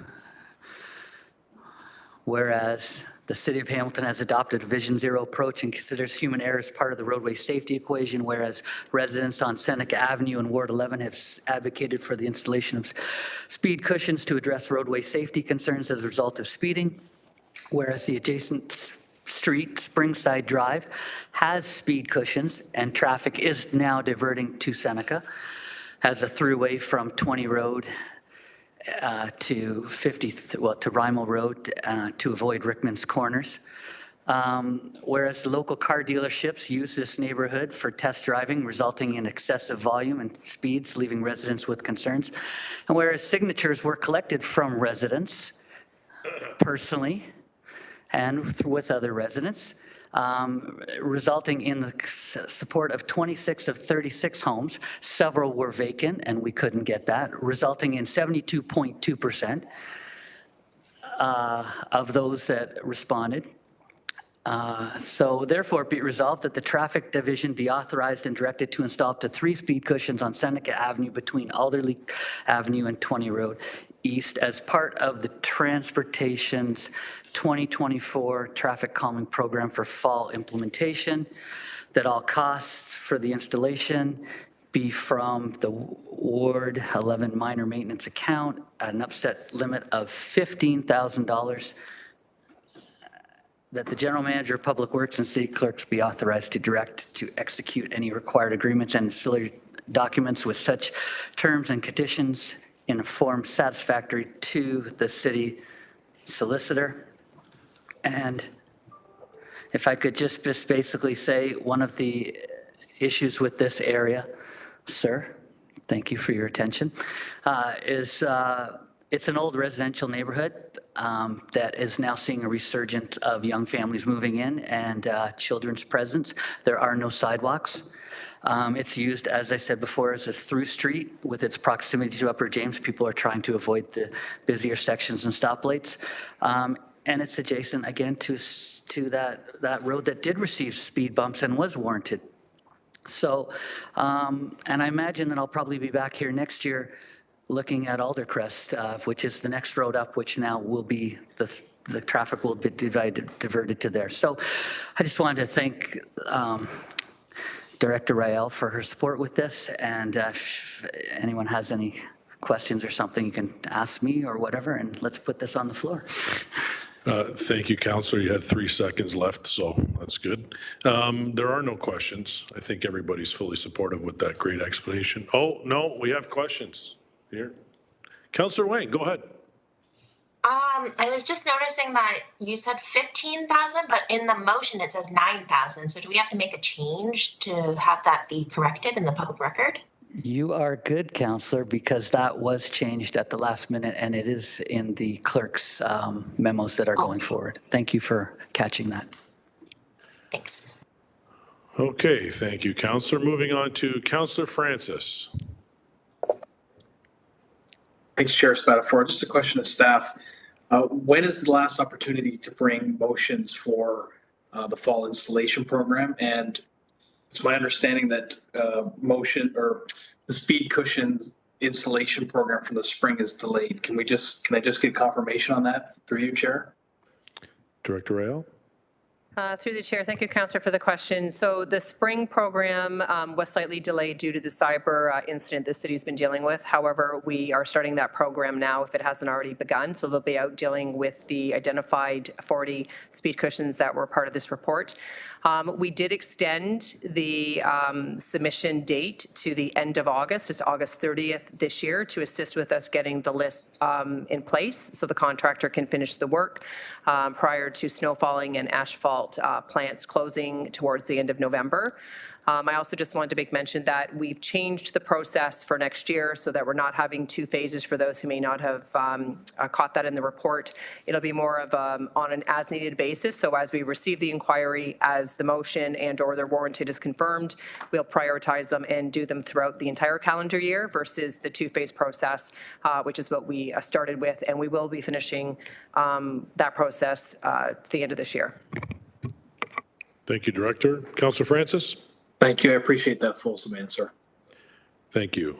Whereas the city of Hamilton has adopted a Vision Zero approach and considers human error as part of the roadway safety equation, whereas residents on Seneca Avenue and Ward 11 have advocated for the installation of speed cushions to address roadway safety concerns as a result of speeding, whereas the adjacent street, Springside Drive, has speed cushions and traffic is now diverting to Seneca, has a throughway from 20 Road to Rymel Road to avoid Rickman's Corners. Whereas the local car dealerships use this neighborhood for test driving, resulting in excessive volume and speeds, leaving residents with concerns. And whereas signatures were collected from residents personally and with other residents, resulting in the support of 26 of 36 homes. Several were vacant, and we couldn't get that, resulting in 72.2% of those that responded. So therefore, be it resolved that the traffic division be authorized and directed to install up to 3 speed cushions on Seneca Avenue between Alderley Avenue and 20 Road East as part of the Transportation's 2024 traffic calming program for fall implementation, that all costs for the installation be from the Ward 11 minor maintenance account at an upset limit of $15,000, that the general manager of public works and city clerks be authorized to direct to execute any required agreements and ancillary documents with such terms and conditions in a form satisfactory to the city solicitor. And if I could just basically say, one of the issues with this area, sir, thank you for your attention, is it's an old residential neighborhood that is now seeing a resurgence of young families moving in and children's presence. There are no sidewalks. It's used, as I said before, as a through street. With its proximity to Upper James, people are trying to avoid the busier sections and stoplights. And it's adjacent, again, to that road that did receive speed bumps and was warranted. So, and I imagine that I'll probably be back here next year looking at Aldercrest, which is the next road up, which now will be, the traffic will be diverted to there. So I just wanted to thank Director Rael for her support with this. And if anyone has any questions or something, you can ask me or whatever, and let's put this on the floor. Thank you, Councillor. You had 3 seconds left, so that's good. There are no questions. I think everybody's fully supportive with that great explanation. Oh, no, we have questions here. Councillor Wang, go ahead. I was just noticing that you said 15,000, but in the motion it says 9,000. So do we have to make a change to have that be corrected in the public record? You are good, Counselor, because that was changed at the last minute, and it is in the clerk's memos that are going forward. Thank you for catching that. Thanks. Okay, thank you, Counselor. Moving on to Counselor Francis. Thanks, Chair Spatafor. Just a question of staff. When is the last opportunity to bring motions for the fall installation program? And it's my understanding that motion or the speed cushion installation program from the spring is delayed. Can I just get confirmation on that through you, Chair? Director Rael? Through the chair, thank you, Councillor, for the question. So the spring program was slightly delayed due to the cyber incident the city's been dealing with. However, we are starting that program now if it hasn't already begun. So they'll be out dealing with the identified 40 speed cushions that were part of this report. We did extend the submission date to the end of August. It's August 30th this year to assist with us getting the list in place so the contractor can finish the work prior to snow falling and asphalt plants closing towards the end of November. I also just wanted to make mention that we've changed the process for next year so that we're not having two phases for those who may not have caught that in the report. It'll be more of on an as-needed basis. So as we receive the inquiry, as the motion and or their warranted is confirmed, we'll prioritize them and do them throughout the entire calendar year versus the two-phase process, which is what we started with. And we will be finishing that process at the end of this year. Thank you, Director. Councillor Francis? Thank you. I appreciate that fulsome answer. Thank you.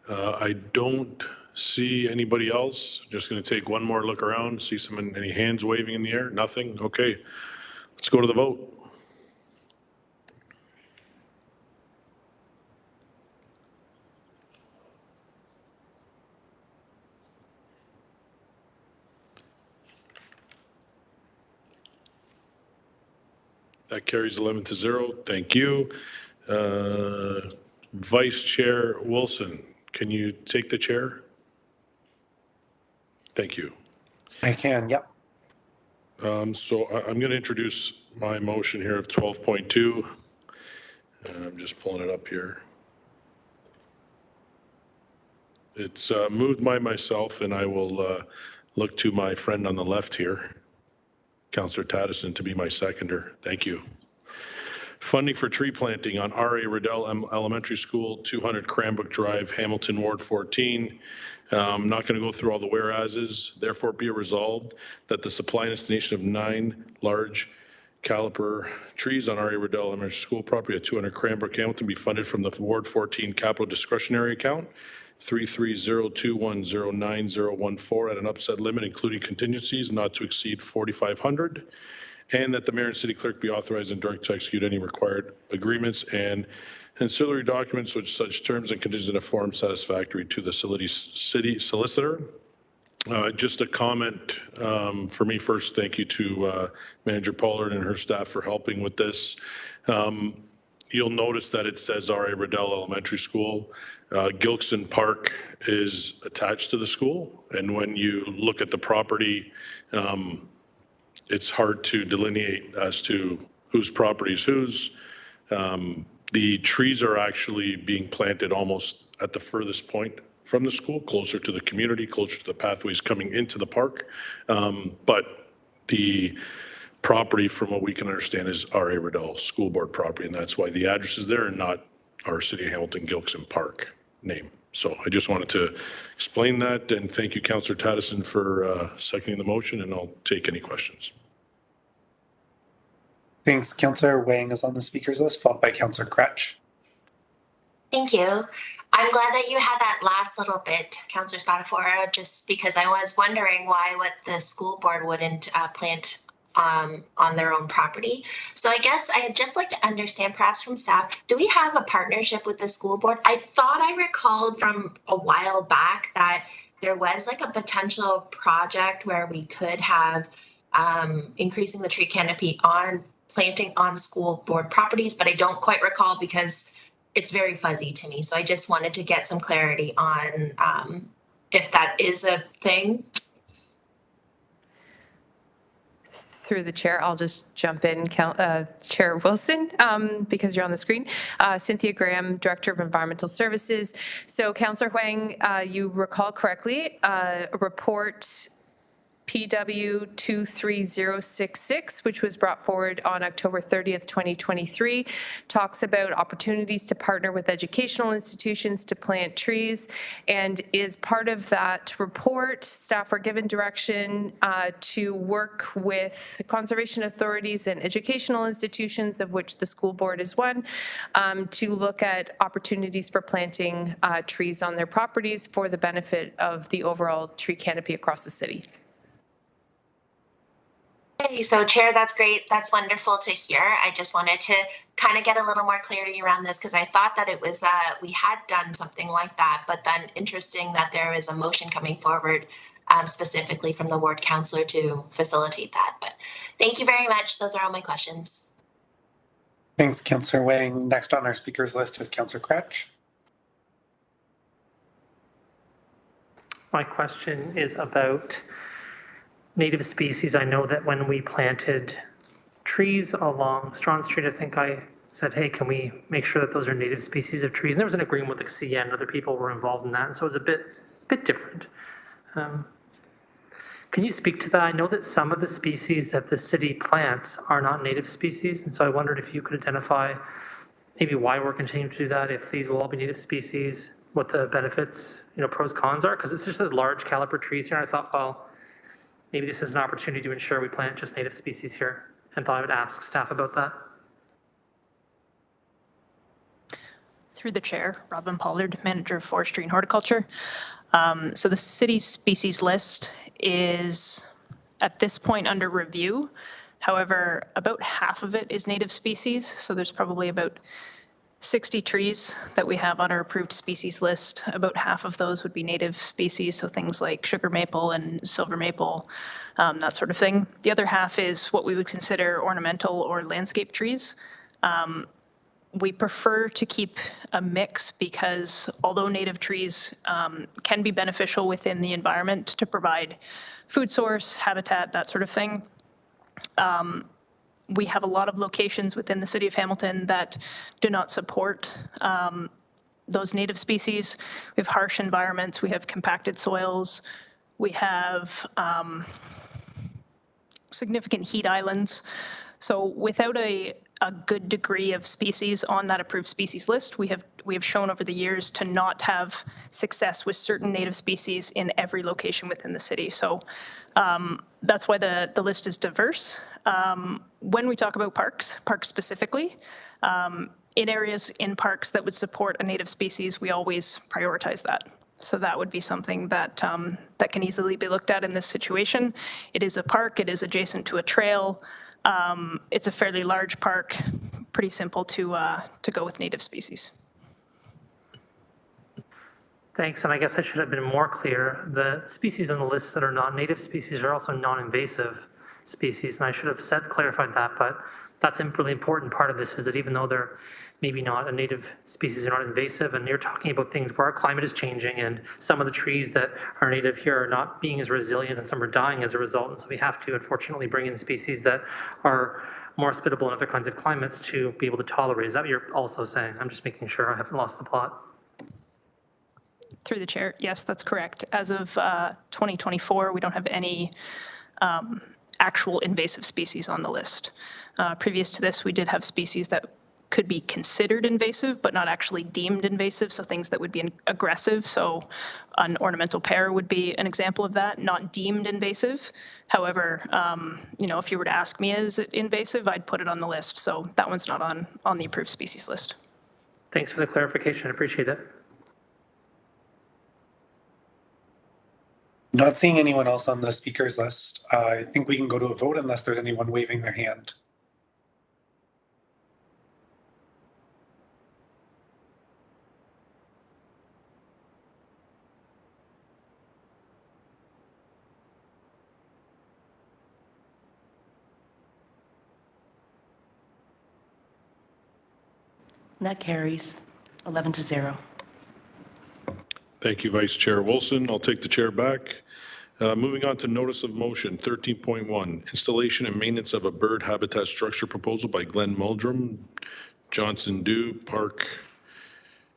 I don't see anybody else. Just going to take one more look around, see any hands waving in the air. Nothing? Okay. Let's go to the vote. That carries 11-0. Thank you. Vice Chair Wilson, can you take the chair? Thank you. I can, yep. So I'm going to introduce my motion here of 12.2. I'm just pulling it up here. It's moved by myself, and I will look to my friend on the left here, Councillor Taddison, to be my seconder. Thank you. Funding for tree planting on R.A. Riddell Elementary School, 200 Cranbrook Drive, Hamilton Ward 14. I'm not going to go through all the whereases. Therefore, be it resolved that the supply and installation of 9 large caliper trees on R.A. Riddell Elementary School property at 200 Cranbrook, Hamilton be funded from the Ward 14 Capital Discretionary Account 3302109014 at an upset limit, including contingencies not to exceed $4,500, and that the mayor and city clerk be authorized and directed to execute any required agreements and ancillary documents which such terms and conditions in a form satisfactory to the city solicitor. Just a comment for me first. Thank you to Manager Pollard and her staff for helping with this. You'll notice that it says R.A. Riddell Elementary School. Gilkson Park is attached to the school, and when you look at the property, it's hard to delineate as to whose property is whose. The trees are actually being planted almost at the furthest point from the school, closer to the community, closer to the pathways coming into the park. But the property, from what we can understand, is R.A. Riddell School Board property, and that's why the address is there and not our City of Hamilton Gilkson Park name. So I just wanted to explain that, and thank you, Councillor Taddison, for seconding the motion, and I'll take any questions. Thanks. Councillor Wang is on the speaker's list, followed by Councillor Crutch. Thank you. I'm glad that you had that last little bit, Councillor Spatafor, just because I was wondering why the school board wouldn't plant on their own property. So I guess I'd just like to understand, perhaps from staff, do we have a partnership with the school board? I thought I recalled from a while back that there was like a potential project where we could have increasing the tree canopy on planting on school board properties, but I don't quite recall because it's very fuzzy to me. So I just wanted to get some clarity on if that is a thing. Through the chair, I'll just jump in, Chair Wilson, because you're on the screen. Cynthia Graham, Director of Environmental Services. So Councillor Huang, you recall correctly, a report PW 23066, which was brought forward on October 30th, 2023, talks about opportunities to partner with educational institutions to plant trees. And is part of that report, staff were given direction to work with conservation authorities and educational institutions, of which the school board is one, to look at opportunities for planting trees on their properties for the benefit of the overall tree canopy across the city. Okay, so Chair, that's great. That's wonderful to hear. I just wanted to kind of get a little more clarity around this because I thought that it was, we had done something like that, but then interesting that there is a motion coming forward specifically from the ward councillor to facilitate that. But thank you very much. Those are all my questions. Thanks, Councillor Wang. Next on our speakers list is Councillor Cratch. My question is about native species. I know that when we planted trees along Strawn Street, I think I said, hey, can we make sure that those are native species of trees? And there was an agreement with the CN, other people were involved in that, and so it was a bit different. Can you speak to that? I know that some of the species that the city plants are not native species, and so I wondered if you could identify maybe why we're continuing to do that, if these will all be native species, what the benefits, pros, cons are, because it's just as large caliber trees here. I thought, well, maybe this is an opportunity to ensure we plant just native species here, and thought I would ask staff about that. Through the chair, Robin Pollard, Manager of Forestry and Horticulture. So the city's species list is at this point under review. However, about half of it is native species. So there's probably about 60 trees that we have on our approved species list. About half of those would be native species, so things like sugar maple and silver maple, that sort of thing. The other half is what we would consider ornamental or landscape trees. We prefer to keep a mix because although native trees can be beneficial within the environment to provide food source, habitat, that sort of thing, we have a lot of locations within the city of Hamilton that do not support those native species. We have harsh environments, we have compacted soils, we have significant heat islands. So without a good degree of species on that approved species list, we have shown over the years to not have success with certain native species in every location within the city. So that's why the list is diverse. When we talk about parks specifically, in areas in parks that would support a native species, we always prioritize that. So that would be something that that can easily be looked at in this situation. It is a park, it is adjacent to a trail. It's a fairly large park, pretty simple to go with native species. Thanks, and I guess I should have been more clear. The species on the list that are non-native species are also non-invasive species, and I should have clarified that, but that's a really important part of this, is that even though they're maybe not a native species, they're not invasive, and you're talking about things where our climate is changing, and some of the trees that are native here are not being as resilient, and some are dying as a result, and so we have to, unfortunately, bring in species that are more hospitable in other kinds of climates to be able to tolerate. Is that what you're also saying? I'm just making sure I haven't lost the plot. Through the chair, yes, that's correct. As of 2024, we don't have any actual invasive species on the list. Previous to this, we did have species that could be considered invasive, but not actually deemed invasive, so things that would be aggressive. So an ornamental pear would be an example of that, not deemed invasive. However, if you were to ask me, is it invasive, I'd put it on the list. So that one's not on the approved species list. Thanks for the clarification, I appreciate it. Not seeing anyone else on the speakers list. I think we can go to a vote unless there's anyone waving their hand. That carries 11-0. Thank you, Vice Chair Wilson. I'll take the chair back. Moving on to notice of motion, 13.1, installation and maintenance of a bird habitat structure proposal by Glenn Muldrum, Johnson Dew Park,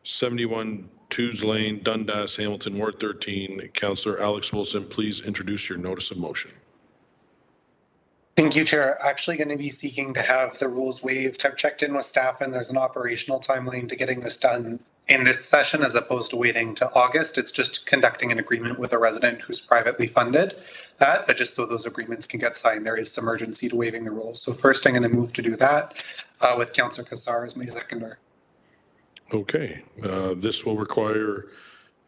71 Tews Lane, Dundas, Hamilton, Ward 13. Councillor Alex Wilson, please introduce your notice of motion. Thank you, Chair. Actually going to be seeking to have the rules waived. I've checked in with staff and there's an operational timeline to getting this done in this session as opposed to waiting to August. It's just conducting an agreement with a resident who's privately funded that, but just so those agreements can get signed, there is some urgency to waiving the rules. So first I'm going to move to do that with Councillor Kassar as my seconder. Okay, this will require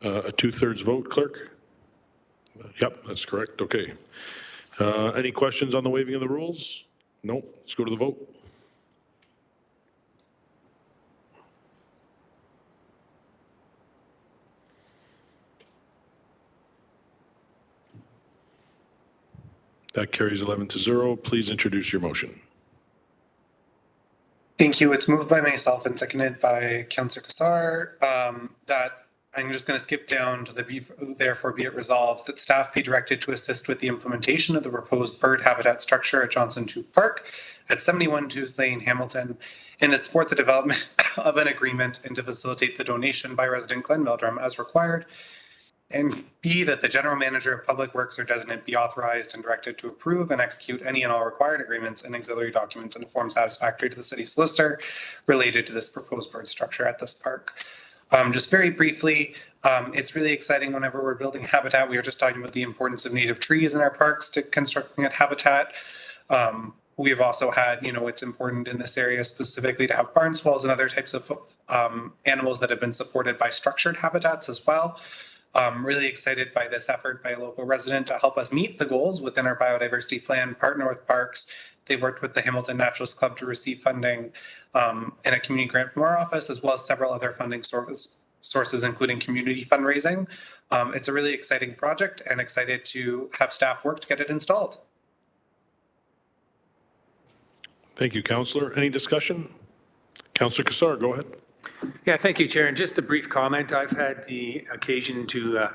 a 2/3 vote, clerk? Yep, that's correct. Okay. Any questions on the waiving of the rules? No, let's go to the vote. That carries 11-0. Please introduce your motion. Thank you. It's moved by myself and seconded by Councillor Kassar that I'm just going to skip down to the therefore be it resolved that staff be directed to assist with the implementation of the proposed bird habitat structure at Johnson Dew Park at 71 Tews Lane, Hamilton, and to support the development of an agreement and to facilitate the donation by resident Glenn Meldrum as required. And B, that the general manager of public works or designate be authorized and directed to approve and execute any and all required agreements and auxiliary documents in a form satisfactory to the city solicitor related to this proposed bird structure at this park. Just very briefly, it's really exciting whenever we're building habitat. We were just talking about the importance of native trees in our parks to constructing that habitat. We've also had, it's important in this area specifically to have barn swallows and other types of animals that have been supported by structured habitats as well. Really excited by this effort by a local resident to help us meet the goals within our biodiversity plan, partner with parks. They've worked with the Hamilton Naturalist Club to receive funding and a community grant from our office, as well as several other funding sources, including community fundraising. It's a really exciting project and excited to have staff work to get it installed. Thank you, Councillor. Any discussion? Councillor Kassar, go ahead. Yeah, thank you, Chair. And just a brief comment. I've had the occasion to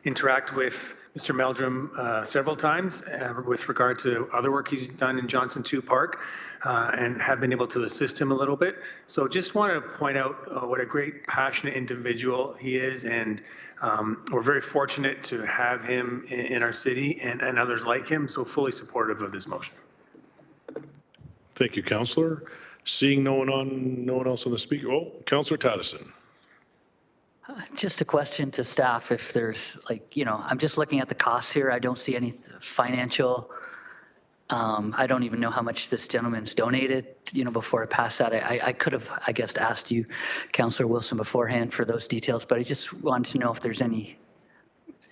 interact with Mr. Meldrum several times with regard to other work he's done in Johnson Dew Park and have been able to assist him a little bit. So just want to point out what a great, passionate individual he is. And we're very fortunate to have him in our city and others like him. So fully supportive of this motion. Thank you, Councillor. Seeing no one else on the speaker. Oh, Councillor Taddison. Just a question to staff, if there's I'm just looking at the costs here. I don't see any financial, I don't even know how much this gentleman's donated, before I pass that. I could have, I guess, asked you, Councillor Wilson, beforehand for those details, but I just wanted to know if there's any,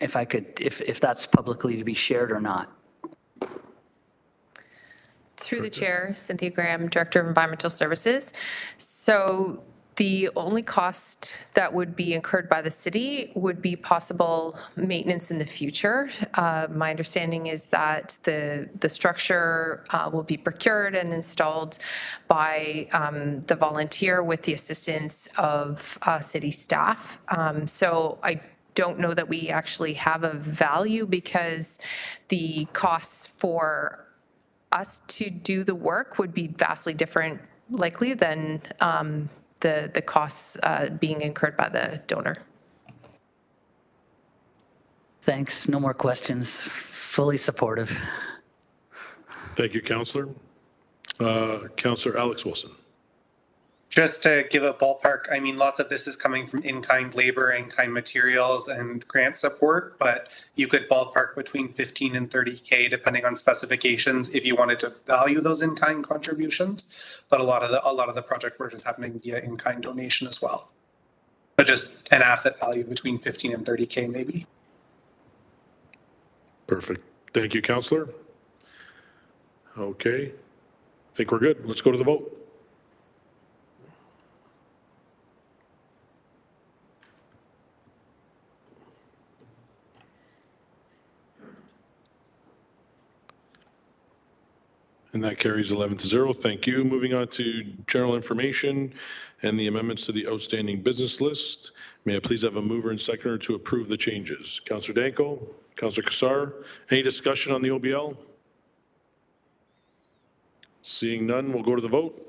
if that's publicly to be shared or not. Through the chair, Cynthia Graham, Director of Environmental Services. So the only cost that would be incurred by the city would be possible maintenance in the future. My understanding is that the structure will be procured and installed by the volunteer with the assistance of city staff. So I don't know that we actually have a value because the costs for us to do the work would be vastly different likely than the costs being incurred by the donor. Thanks. No more questions. Fully supportive. Thank you, Councillor. Councillor Alex Wilson. Just to give a ballpark, I mean, lots of this is coming from in-kind labor, in-kind materials and grant support, but you could ballpark between 15 and 30K depending on specifications if you wanted to value those in-kind contributions. But a lot of the project work is happening via in-kind donation as well. But just an asset value between 15 and 30K maybe. Perfect. Thank you, Councillor. Okay. I think we're good. Let's go to the vote. And that carries 11-0. Thank you. Moving on to general information and the amendments to the outstanding business list. May I please have a mover and seconder to approve the changes? Councillor Danko. Counselor Kassar. Any discussion on the OBL? Seeing none, we'll go to the vote.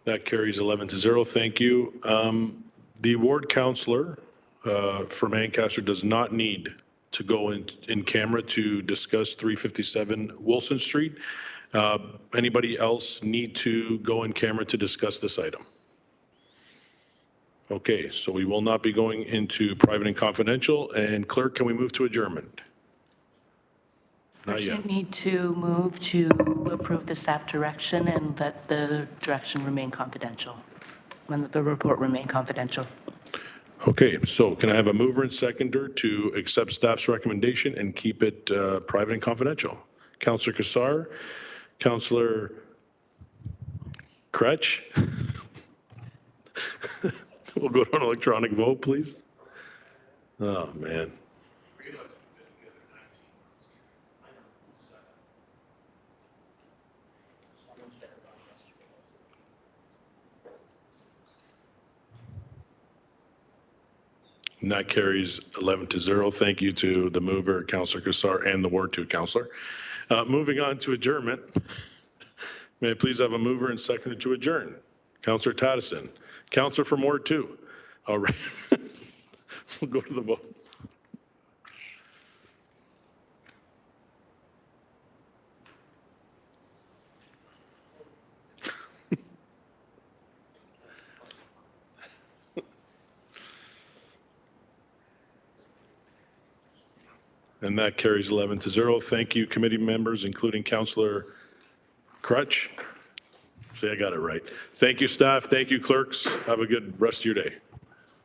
That carries 11-0. Thank you. The ward counselor for Lancaster does not need to go in camera to discuss 357 Wilson Street. Anybody else need to go in camera to discuss this item? Okay, so we will not be going into private and confidential. And clerk, can we move to adjournment? Not First, you yet. need to move to approve the staff direction and let the direction remain confidential, and let the report remain confidential. Okay, so can I have a mover and seconder to accept staff's recommendation and keep it private and confidential? Counselor Kassar, Counselor Kretsch? We'll go to an electronic vote, please. Oh, man. And that carries 11-0. Thank you to the mover, Counselor Kassar, and the Ward 2 counselor. Moving on to adjournment. May I please have a mover and seconder to adjourn? Counselor Taddison. Counselor from Ward 2. All right. We'll go to the vote. And that carries 11-0. Thank you, committee members, including Counselor Crutch. See, I got it right. Thank you, staff. Thank you, clerks. Have a good rest of your day.